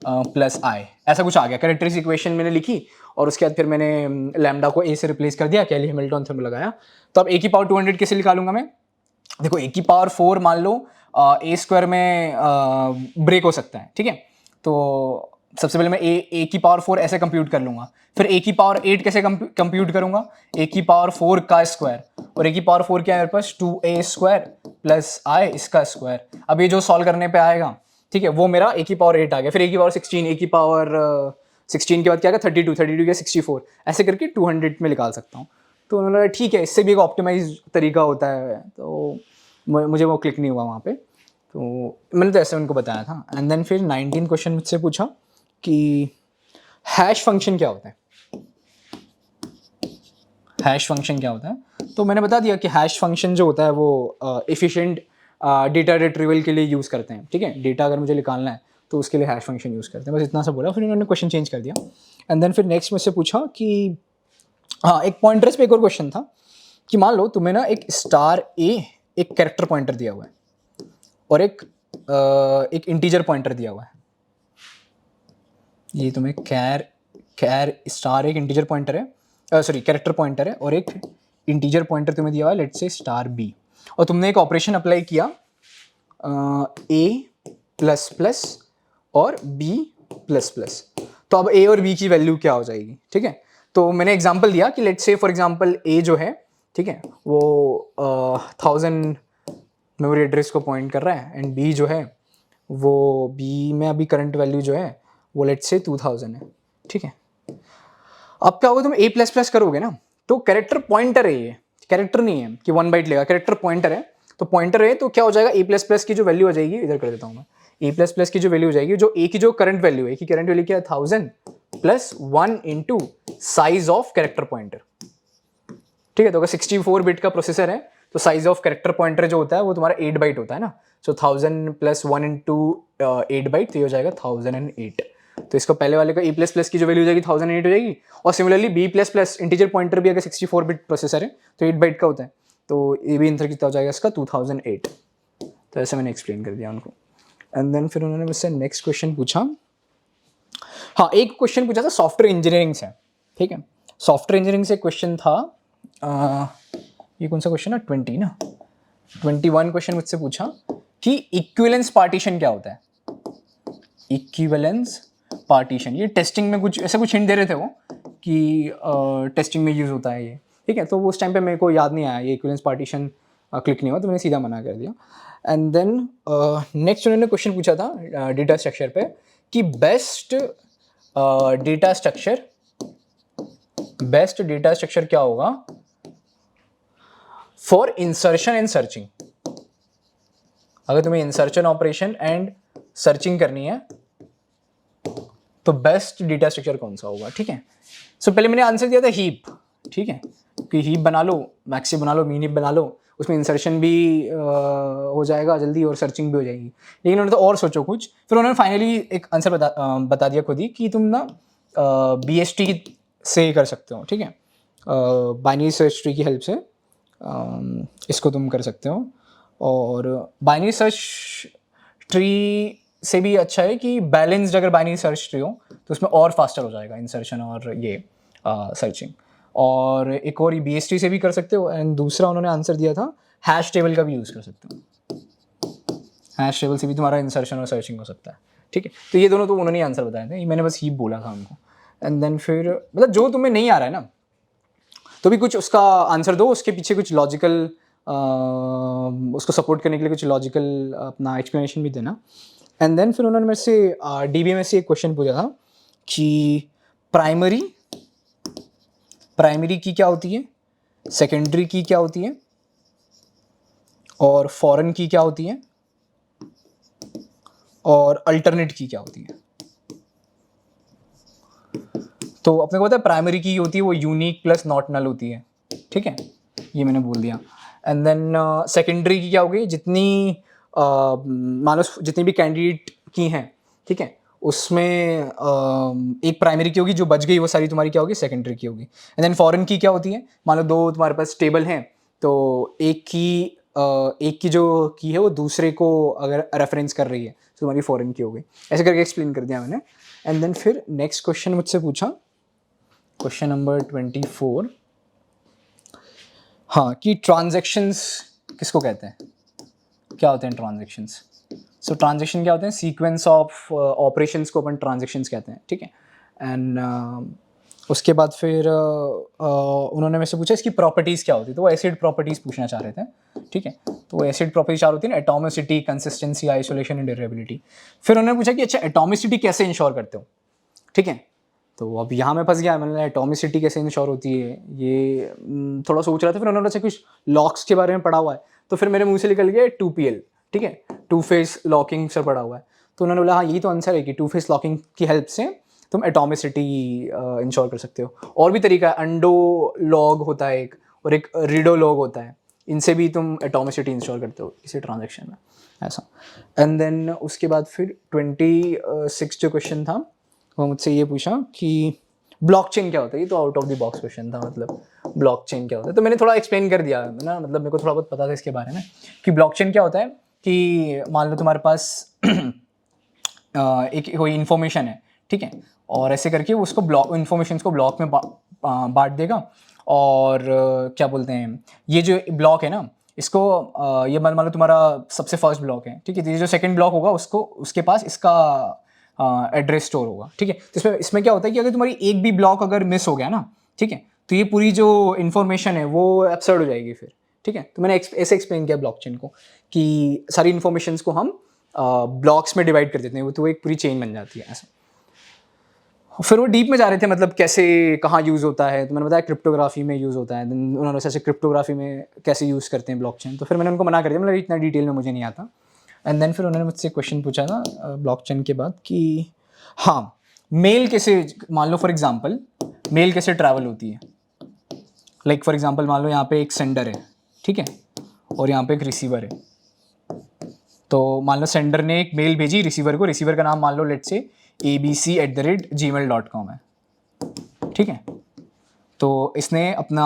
plus I, ऐसा कुछ आ गया। कैरेक्टरिस्टिक इक्वेशन मैंने लिखी और उसके बाद फिर मैंने लैम्डा को ए से रिप्लेस कर दिया, केली हैमिल्टन थ्योरम लगाया। तो अब ए की पावर 200 कैसे निकालूंगा मैं? देखो ए की पावर 4 मान लो ए स्क्वायर में ब्रेक हो सकता है, ठीक है। तो सबसे पहले मैं ए की पावर 4 ऐसे कंप्यूट कर लूंगा, फिर ए की पावर 8 कैसे कंप्यूट करूंगा? ए की पावर 4 का स्क्वायर, और ए की पावर 4 क्या है मेरे पास? 2a स्क्वायर प्लस आई इसका स्क्वायर। अब ये जो सॉल्व करने पे आएगा, ठीक है, वो मेरा ए की पावर 8 आ गया। फिर ए की पावर 16, ए की पावर 16 के बाद क्या आएगा? 32 के 64, ऐसे करके 200 में निकाल सकता हूँ। तो उन्होंने बोला ठीक है, इससे भी एक ऑप्टिमाइज तरीका होता है। तो मुझे वो क्लिक नहीं हुआ वहाँ पे, तो मैंने तो ऐसे उनको बताया था। एंड देन फिर 19 क्वेश्चन मुझसे पूछा कि हैश फंक्शन क्या होता है, हैश फंक्शन क्या होता है। तो मैंने बता दिया कि हैश फंक्शन जो होता है वो एफिशिएंट डेटा रिट्रीवल के लिए यूज़ करते हैं, ठीक है। डेटा अगर मुझे निकालना है तो उसके लिए हैश फंक्शन यूज़ करते हैं, बस इतना सा बोला। फिर उन्होंने क्वेश्चन चेंज कर दिया। एंड देन फिर नेक्स्ट मुझसे पूछा कि हाँ, एक पॉइंटर्स पे एक और क्वेश्चन था कि मान लो तुम्हें ना एक स्टार ए एक कैरेक्टर पॉइंटर दिया हुआ है और एक इंटीजर पॉइंटर दिया हुआ है। ये तुम्हें कैर स्टार एक इंटीजर पॉइंटर है, सॉरी कैरेक्टर पॉइंटर है, और एक इंटीजर पॉइंटर तुम्हें दिया हुआ है लेट्स से स्टार बी, और तुमने एक ऑपरेशन अप्लाई किया ए प्लस प्लस और बी प्लस प्लस। तो अब ए और बी की वैल्यू क्या हो जाएगी, ठीक है। तो मैंने एग्जांपल दिया कि लेट्स से फॉर एग्जांपल ए जो है, ठीक है, वो 1000 मेमोरी एड्रेस को पॉइंट कर रहा है, एंड बी जो है वो बी में अभी करंट वैल्यू जो है वो लेट्स से 2000 है, ठीक है। अब क्या होगा, तुम ए प्लस प्लस करोगे ना, तो कैरेक्टर पॉइंटर है, ये कैरेक्टर नहीं है कि 1 बाइट लेगा, कैरेक्टर पॉइंटर है। तो पॉइंटर है तो क्या हो जाएगा, ए प्लस प्लस की जो वैल्यू हो जाएगी, इधर कर देता हूँ मैं, ए प्लस प्लस की जो वैल्यू हो जाएगी, जो ए की जो करंट वैल्यू है, ए की करंट वैल्यू क्या है 1000 plus 1 into size of character pointer, ठीक है। तो अगर 64 बिट का प्रोसेसर है तो साइज ऑफ कैरेक्टर पॉइंटर जो होता है वो तुम्हारा 8 बाइट होता है ना। सो 1000 प्लस 1 इंटू 8 बाइट, तो ये हो जाएगा 1008। तो इसको पहले वाले का ए प्लस प्लस की जो वैल्यू हो जाएगी 1008 हो जाएगी, और similarly B plus plus integer pointer भी अगर 64 बिट प्रोसेसर है तो 8 बाइट का होता है, तो ये भी इंटर कितना हो जाएगा इसका 2008। तो ऐसे मैंने एक्सप्लेन कर दिया उनको। एंड देन फिर उन्होंने मुझसे नेक्स्ट क्वेश्चन पूछा, हाँ एक क्वेश्चन पूछा था सॉफ्टवेयर इंजीनियरिंग से, ठीक है। सॉफ्टवेयर इंजीनियरिंग से क्वेश्चन था, ये कौन सा क्वेश्चन है, 20 ना, 21 क्वेश्चन मुझसे पूछा कि इक्विवेलेंस पार्टीशन क्या होता है। इक्विवेलेंस पार्टीशन, ये टेस्टिंग में कुछ ऐसा कुछ हिंट दे रहे थे वो कि टेस्टिंग में यूज़ होता है ये, ठीक है। तो उस टाइम पे मेरे को याद नहीं आया, ये इक्विवेलेंस पार्टीशन क्लिक नहीं हुआ, तो मैंने सीधा मना कर दिया। एंड देन नेक्स्ट उन्होंने क्वेश्चन पूछा था डेटा स्ट्रक्चर पे कि बेस्ट डेटा स्ट्रक्चर क्या होगा फॉर इंसर्शन एंड सर्चिंग। अगर तुम्हें इंसर्शन ऑपरेशन एंड सर्चिंग करनी है तो बेस्ट डेटा स्ट्रक्चर कौन सा होगा, ठीक है। सो पहले मैंने आंसर दिया था हीप, ठीक है, कि हीप बना लो, मैक्सी बना लो, मिनी बना लो, उसमें इंसर्शन भी हो जाएगा जल्दी और सर्चिंग भी हो जाएगी। लेकिन उन्होंने तो और सोचो कुछ, फिर उन्होंने फाइनली एक आंसर बता दिया खुद ही कि तुम ना BST से कर सकते हो, ठीक है, बाइनरी सर्च ट्री की हेल्प से इसको तुम कर सकते हो। और बाइनरी सर्च ट्री से भी अच्छा है कि बैलेंस्ड अगर बाइनरी सर्च ट्री हो तो उसमें और फास्टर हो जाएगा इंसर्शन और ये सर्चिंग। और एक और BST से भी कर सकते हो, एंड दूसरा उन्होंने आंसर दिया था हैश टेबल का भी यूज़ कर सकते हो, हैश टेबल से भी तुम्हारा इंसर्शन और सर्चिंग हो सकता है, ठीक है। तो ये दोनों तो उन्होंने आंसर बताए थे, मैंने बस ही बोला था उनको। एंड देन फिर मतलब जो तुम्हें नहीं आ रहा है ना, तो भी कुछ उसका आंसर दो, उसके पीछे कुछ लॉजिकल उसको सपोर्ट करने के लिए कुछ लॉजिकल अपना एक्सप्लेनेशन भी देना। एंड देन फिर उन्होंने मेरे से DBA से एक क्वेश्चन पूछा था कि प्राइमरी की क्या होती है, सेकेंडरी की क्या होती है, और फॉरेन की क्या होती है, और अल्टरनेट की क्या होती है। तो अपने को पता है प्राइमरी की होती है वो यूनिक प्लस नॉट नल होती है, ठीक है, ये मैंने बोल दिया। एंड देन सेकेंडरी की क्या होगी, जितनी मान लो जितनी भी कैंडिडेट की हैं, ठीक है, उसमें एक प्राइमरी की होगी, जो बच गई वो सारी तुम्हारी क्या होगी, सेकेंडरी की होगी। एंड देन फॉरेन की क्या होती है, मान लो दो तुम्हारे पास टेबल हैं, तो एक की जो की है वो दूसरे को अगर रेफरेंस कर रही है तो तुम्हारी फॉरेन की हो गई। ऐसे करके एक्सप्लेन कर दिया मैंने। एंड देन फिर नेक्स्ट क्वेश्चन मुझसे पूछा, क्वेश्चन नंबर 24, हाँ, कि ट्रांजैक्शंस किसको कहते हैं, क्या होते हैं ट्रांजैक्शंस। सो ट्रांजैक्शन क्या होते हैं, सीक्वेंस ऑफ ऑपरेशंस को अपन ट्रांजैक्शंस कहते हैं, ठीक है। एंड उसके बाद फिर उन्होंने मेरे से पूछा इसकी प्रॉपर्टीज़ क्या होती है, तो वो एसिड प्रॉपर्टीज़ पूछना चाह रहे थे, ठीक है। तो वो एसिड प्रॉपर्टीज चार होती है ना, atomicity, consistency, isolation and durability. फिर उन्होंने पूछा कि अच्छा एटॉमिसिटी कैसे इंश्योर करते हो, ठीक है। तो अब यहाँ मैं फंस गया, मैंने एटॉमिसिटी कैसे इंश्योर होती है, ये थोड़ा सोच रहा था। फिर उन्होंने अच्छा कुछ लॉक्स के बारे में पढ़ा हुआ है, तो फिर मेरे मुंह से निकल गया 2PL, ठीक है, टू फेस लॉकिंग से पढ़ा हुआ है। तो उन्होंने बोला हाँ यही तो आंसर है कि टू फेस लॉकिंग की हेल्प से तुम एटॉमिसिटी इंश्योर कर सकते हो। और भी तरीका है, अंडो लॉग होता है एक, और एक रीडो लॉग होता है, इनसे भी तुम एटॉमिसिटी इंश्योर करते हो किसी ट्रांजेक्शन में, ऐसा। एंड देन उसके बाद फिर 26 जो क्वेश्चन था वो मुझसे ये पूछा कि ब्लॉकचेन क्या होता है। ये तो out of the box question था, मतलब ब्लॉकचेन क्या होता है, तो मैंने थोड़ा एक्सप्लेन कर दिया ना, मतलब मेरे को थोड़ा बहुत पता था इसके बारे में कि ब्लॉकचेन क्या होता है। कि मान लो तुम्हारे पास एक कोई इन्फॉर्मेशन है, ठीक है, और ऐसे करके उसको ब्लॉक इन्फॉर्मेशन को ब्लॉक में बांट देगा। और क्या बोलते हैं, ये जो ब्लॉक है ना, इसको ये मान लो तुम्हारा सबसे फर्स्ट ब्लॉक है, ठीक है, तो ये जो सेकंड ब्लॉक होगा उसको उसके पास इसका एड्रेस स्टोर होगा, ठीक है। तो इसमें क्या होता है कि अगर तुम्हारी एक भी ब्लॉक अगर मिस हो गया ना, ठीक है, तो ये पूरी जो इन्फॉर्मेशन है वो एब्सर्ड हो जाएगी फिर, ठीक है। तो मैंने ऐसे एक्सप्लेन किया ब्लॉकचेन को कि सारी इन्फॉर्मेशन को हम ब्लॉक्स में डिवाइड कर देते हैं, वो तो एक पूरी चेन बन जाती है ऐसा। फिर वो डीप में जा रहे थे, मतलब कैसे कहाँ यूज़ होता है, तो मैंने बताया क्रिप्टोग्राफी में यूज़ होता है। उन्होंने ऐसे क्रिप्टोग्राफी में कैसे यूज़ करते हैं ब्लॉकचेन, तो फिर मैंने उनको मना कर दिया, मतलब इतना डिटेल में मुझे नहीं आता। एंड देन फिर उन्होंने मुझसे क्वेश्चन पूछा था ब्लॉकचेन के बाद कि हाँ, मेल कैसे, मान लो फॉर एग्जांपल मेल कैसे ट्रैवल होती है। लाइक फॉर एग्जांपल मान लो यहाँ पे एक सेंडर है, ठीक है, और यहाँ पे एक रिसीवर है। तो मान लो सेंडर ने एक मेल भेजी रिसीवर को, रिसीवर का नाम मान लो लेट्स से abc@gmail.com है, ठीक है। तो इसने अपना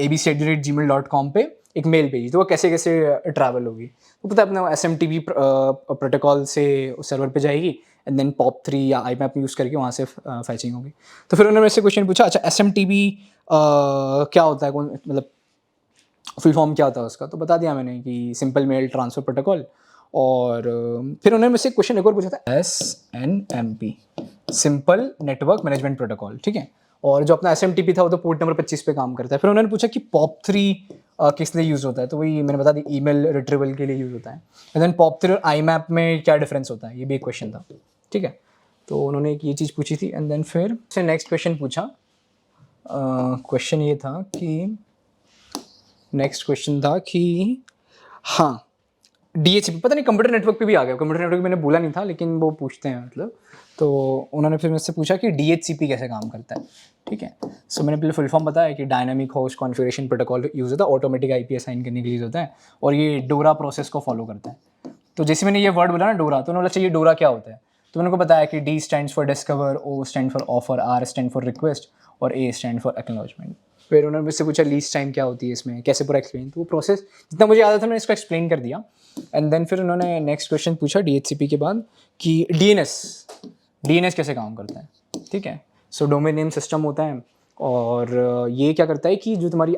abc@gmail.com पे एक मेल भेजी, तो वो कैसे कैसे ट्रैवल होगी, तो पता है अपना SMTP प्रोटोकॉल से उस सर्वर पे जाएगी, एंड देन POP3 या IMAP यूज़ करके वहाँ से फैचिंग होगी। तो फिर उन्होंने मुझसे क्वेश्चन पूछा, अच्छा SMTP क्या होता है, कौन मतलब फुल फॉर्म क्या होता है उसका, तो बता दिया मैंने कि सिंपल मेल ट्रांसफ़र प्रोटोकॉल। और फिर उन्होंने मुझसे क्वेश्चन एक और पूछा था, SNMP, simple network management protocol, ठीक है। और जो अपना SMTP था वो तो पोर्ट नंबर 25 पे काम करता है। फिर उन्होंने पूछा कि POP3 किस लिए यूज़ होता है, तो वही मैंने बता दी, ईमेल रिट्रीवल के लिए यूज़ होता है। एंड देन POP3 और IMAP में क्या डिफरेंस होता है, ये भी एक क्वेश्चन था, ठीक है। तो उन्होंने एक ये चीज़ पूछी थी। एंड देन फिर से नेक्स्ट क्वेश्चन पूछा, क्वेश्चन ये था कि नेक्स्ट क्वेश्चन था कि हाँ, DHCP पता नहीं कंप्यूटर नेटवर्क पे भी आ गया, कंप्यूटर नेटवर्क मैंने बोला नहीं था लेकिन वो पूछते हैं मतलब। तो उन्होंने फिर मुझसे पूछा कि DHCP कैसे काम करता है, ठीक है। सो मैंने पहले फुल फॉर्म बताया कि dynamic host configuration protocol use होता है, ऑटोमेटिक IP असाइन करने के लिए यूज़ होता है, और ये डोरा प्रोसेस को फॉलो करता है। तो जैसे मैंने ये वर्ड बोला ना डोरा, तो उन्होंने चाहिए डोरा क्या होता है, तो मैंने उनको बताया कि D stand for discover, O stand for offer, R stand for request, और A स्टैंड फॉर एक्नॉलेजमेंट। फिर उन्होंने मुझसे पूछा लीस्ट टाइम क्या होती है इसमें, कैसे पूरा एक्सप्लेन, तो वो प्रोसेस जितना मुझे याद था मैंने इसको एक्सप्लेन कर दिया। एंड देन फिर उन्होंने नेक्स्ट क्वेश्चन पूछा DHCP के बाद कि DNS कैसे काम करता है, ठीक है। सो डोमेन नेम सिस्टम होता है, और ये क्या करता है कि जो तुम्हारी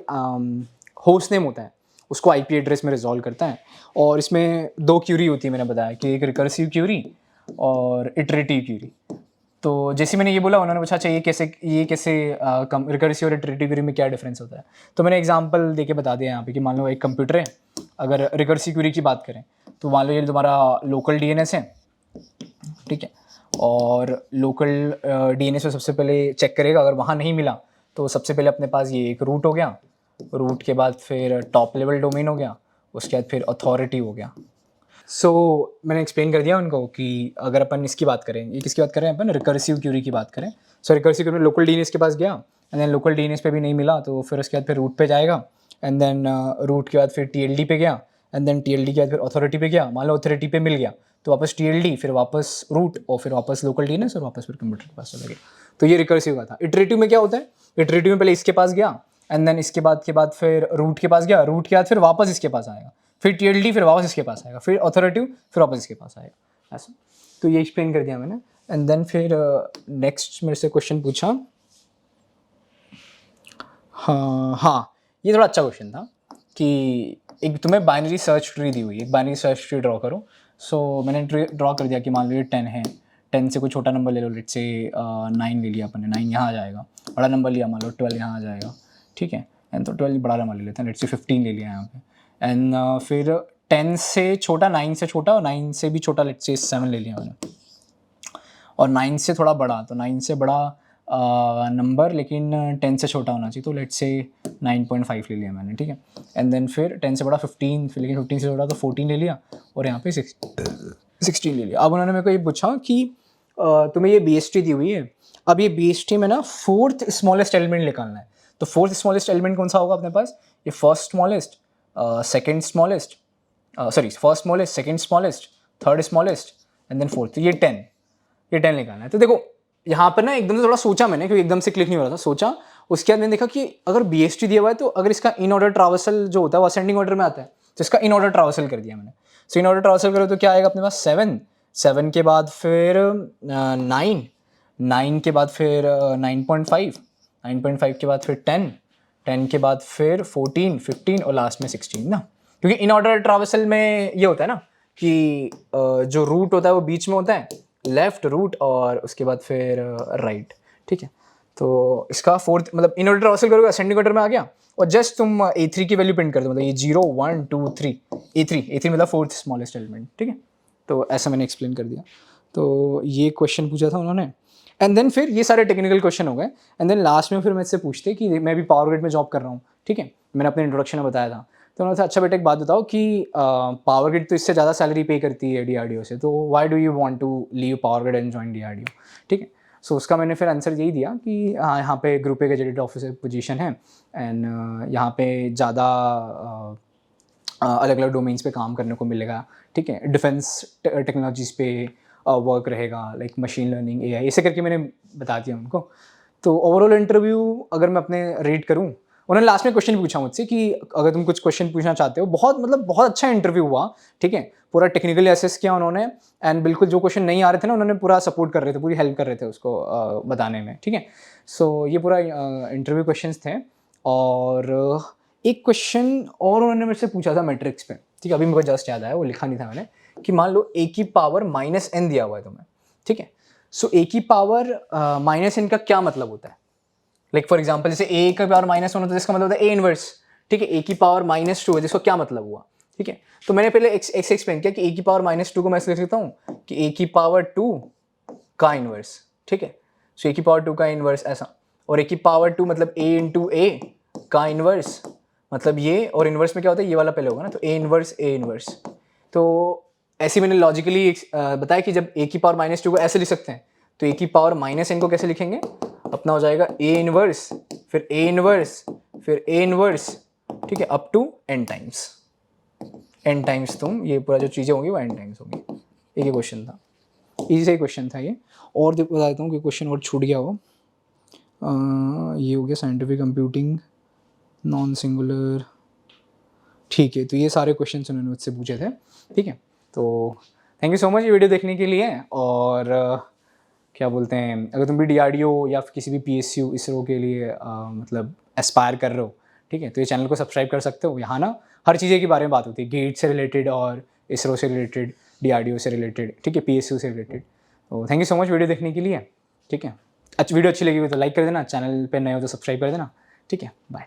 होस्ट नेम होता है उसको IP एड्रेस में रिजॉल्व करता है। और इसमें दो क्यूरी होती है, मैंने बताया कि एक रिकर्सिव क्यूरी और इटरेटिव क्यूरी। तो जैसे मैंने ये बोला, उन्होंने पूछा अच्छा ये कैसे रिकर्सिव और इटरेटिव क्यूरी में क्या डिफरेंस होता है, तो मैंने एग्जांपल देके बता दिया यहाँ पे कि मान लो एक कंप्यूटर है, अगर रिकर्सिव क्यूरी की बात करें तो मान लो ये तुम्हारा लोकल DNS है, ठीक है। और लोकल DNS में सबसे पहले चेक करेगा, अगर वहाँ नहीं मिला तो सबसे पहले अपने पास ये एक रूट हो गया, रूट के बाद फिर टॉप लेवल डोमेन हो गया, उसके बाद फिर अथॉरिटी हो गया। मैंने एक्सप्लेन कर दिया उनको कि अगर अपन इसकी बात करें, ये किसकी बात करें, अपन रिकर्सिव क्यूरी की बात करें। रिकर्सिव क्यूरी में लोकल DNS के पास गया, एंड देन लोकल DNS पे भी नहीं मिला तो फिर उसके बाद फिर रूट पे जाएगा, एंड देन रूट के बाद फिर TLD पे गया, एंड देन TLD के बाद फिर अथॉरिटी पे गया, मान लो अथॉरिटी पे मिल गया तो वापस TLD, फिर वापस रूट और फिर वापस लोकल DNS और वापस फिर कंप्यूटर के पास चला गया। तो ये रिकर्सिव का था। इटरेटिव में क्या होता है, इटरेटिव में पहले इसके पास गया एंड देन इसके बाद फिर रूट के पास गया, रूट के बाद फिर वापस इसके पास आएगा, फिर TLD, फिर वापस इसके पास आएगा, फिर अथॉरिटिव, फिर वापस इसके पास आएगा, ऐसा। तो ये एक्सप्लेन कर दिया मैंने। एंड देन फिर नेक्स्ट मेरे से क्वेश्चन पूछा, हाँ ये थोड़ा अच्छा क्वेश्चन था कि एक तुम्हें बाइनरी सर्च ट्री दी हुई है, एक बाइनरी सर्च ट्री ड्रॉ करो। सो मैंने ड्रॉ कर दिया कि मान लो ये 10 है, 10 से कोई छोटा नंबर ले लो, लेट्स से 9 ले लिया अपन ने, 9 यहाँ आ जाएगा, बड़ा नंबर लिया मान लो 12 यहाँ आ जाएगा, ठीक है। एंड तो 12 बड़ा नंबर ले लेते हैं, लेट्स से 15 ले लिया यहाँ पे। एंड फिर 10 से छोटा, 9 से छोटा और 9 से भी छोटा, लेट्स से 7 ले लिया मैंने, और 9 से थोड़ा बड़ा, तो 9 से बड़ा नंबर लेकिन 10 से छोटा होना चाहिए, तो लेट्स से 9.5 ले लिया मैंने, ठीक है। एंड देन फिर 10 से बड़ा 15, फिर लेकिन 15 से छोटा तो 14 ले लिया, और यहाँ पे 16 ले लिया। अब उन्होंने मेरे को ये पूछा कि तुम्हें ये BST दी हुई है, अब ये BST में ना फोर्थ स्मॉलेस्ट एलिमेंट निकालना है। तो फोर्थ स्मॉलेस्ट एलिमेंट कौन सा होगा अपने पास, ये first smallest, second smallest, sorry first smallest, second smallest, third smallest and then fourth, तो ये 10 निकालना है। तो देखो यहाँ पर ना एकदम से थोड़ा सोचा मैंने, क्योंकि एकदम से क्लिक नहीं हो रहा था, सोचा, उसके बाद मैंने देखा कि अगर BST दिया हुआ है तो अगर इसका इन ऑर्डर ट्रावर्सल जो होता है वो असेंडिंग ऑर्डर में आता है, तो इसका इन ऑर्डर ट्रावर्सल कर दिया मैंने। सो इन ऑर्डर ट्रावर्सल करो तो क्या आएगा अपने पास 7 के बाद फिर 9 के बाद फिर 9.5 के बाद फिर 10 के बाद फिर 14, 15 और लास्ट में 16 ना, क्योंकि इन ऑर्डर ट्रावर्सल में ये होता है ना कि जो रूट होता है वो बीच में होता है, लेफ्ट रूट और उसके बाद फिर राइट, ठीक है। तो इसका फोर्थ मतलब इन ऑर्डर ट्रावर्सल करोगे असेंडिंग ऑर्डर में आ गया, और जस्ट तुम A3 की वैल्यू प्रिंट कर दो, मतलब ये 0 1 2 3 A3 मतलब फोर्थ स्मॉलेस्ट एलिमेंट, ठीक है। तो ऐसा मैंने एक्सप्लेन कर दिया। तो ये क्वेश्चन पूछा था उन्होंने, एंड देन फिर ये सारे टेक्निकल क्वेश्चन हो गए। एंड देन लास्ट में फिर मैं इससे पूछते कि मैं भी पावर ग्रिड में जॉब कर रहा हूँ, ठीक है, मैंने अपने इंट्रोडक्शन में बताया था। तो उन्होंने कहा अच्छा बेटा एक बात बताओ कि पावर ग्रिड तो इससे ज़्यादा सैलरी पे करती है DRDO से, तो why do you want to leave power grid and join DRDO, ठीक है। सो उसका मैंने फिर आंसर यही दिया कि हाँ यहाँ पे group A gazetted officer position है, एंड यहाँ पे ज़्यादा अलग अलग डोमेन्स पे काम करने को मिलेगा, ठीक है, डिफेंस टेक्नोलॉजीज़ पे वर्क रहेगा, लाइक मशीन लर्निंग, AI, ऐसे करके मैंने बता दिया उनको। तो ओवरऑल इंटरव्यू अगर मैं अपने रेट करूँ, उन्होंने लास्ट में क्वेश्चन पूछा मुझसे कि अगर तुम कुछ क्वेश्चन पूछना चाहते हो, बहुत अच्छा इंटरव्यू हुआ, ठीक है, पूरा टेक्निकली असेस किया उन्होंने, एंड बिल्कुल जो क्वेश्चन नहीं आ रहे थे ना उन्होंने पूरा सपोर्ट कर रहे थे, पूरी हेल्प कर रहे थे उसको बताने में, ठीक है। सो ये पूरा इंटरव्यू क्वेश्चंस थे। और एक क्वेश्चन और उन्होंने मेरे से पूछा था मैट्रिक्स पे, ठीक है, अभी मेरे को जस्ट याद आया, वो लिखा नहीं था मैंने, कि मान लो A की पावर -n दिया हुआ है तुम्हें, ठीक है। सो A की पावर -n का क्या मतलब होता है, लाइक फॉर एग्जांपल जैसे A की पावर -1 होता है, इसका मतलब होता है A इनवर्स, ठीक है। A की पावर -2 है, जिसका क्या मतलब हुआ, ठीक है। तो मैंने पहले एक्सप्लेन किया कि A की पावर -2 को मैं ऐसे लिख सकता हूँ कि A की पावर 2 का इनवर्स, ठीक है। सो A की पावर 2 का इनवर्स ऐसा, और A की पावर 2 मतलब A इंटू A का इनवर्स मतलब ये, और इनवर्स में क्या होता है ये वाला पहले होगा ना, तो A इनवर्स। तो ऐसे मैंने लॉजिकली बताया कि जब A की पावर -2 को ऐसे लिख सकते हैं, तो A की पावर -n को कैसे लिखेंगे, अपना हो जाएगा A इनवर्स, फिर A इनवर्स, फिर A इनवर्स, ठीक है, अप टू n टाइम्स तुम ये पूरा जो चीज़ें होंगी वो n टाइम्स होंगी। एक ही क्वेश्चन था, इजी से ही क्वेश्चन था ये। और बता देता हूँ कि क्वेश्चन और छूट गया हो, ये हो गया साइंटिफिक कंप्यूटिंग, नॉन सिंगुलर, ठीक है। तो ये सारे क्वेश्चन उन्होंने मुझसे पूछे थे, ठीक है। तो थैंक यू सो मच ये वीडियो देखने के लिए। और क्या बोलते हैं, अगर तुम भी DRDO या किसी भी PSU इसरो के लिए मतलब एस्पायर कर रहे हो, ठीक है, तो ये चैनल को सब्सक्राइब कर सकते हो। यहाँ ना हर चीज़ें के बारे में बात होती है, गेट से रिलेटेड और इसरो से रिलेटेड, DRDO से रिलेटेड, ठीक है, PSU से रिलेटेड। तो thank you so much video देखने के लिए, ठीक है। वीडियो अच्छी लगी हुई तो लाइक कर देना, चैनल पे नए हो तो सब्सक्राइब कर देना, ठीक है, बाय।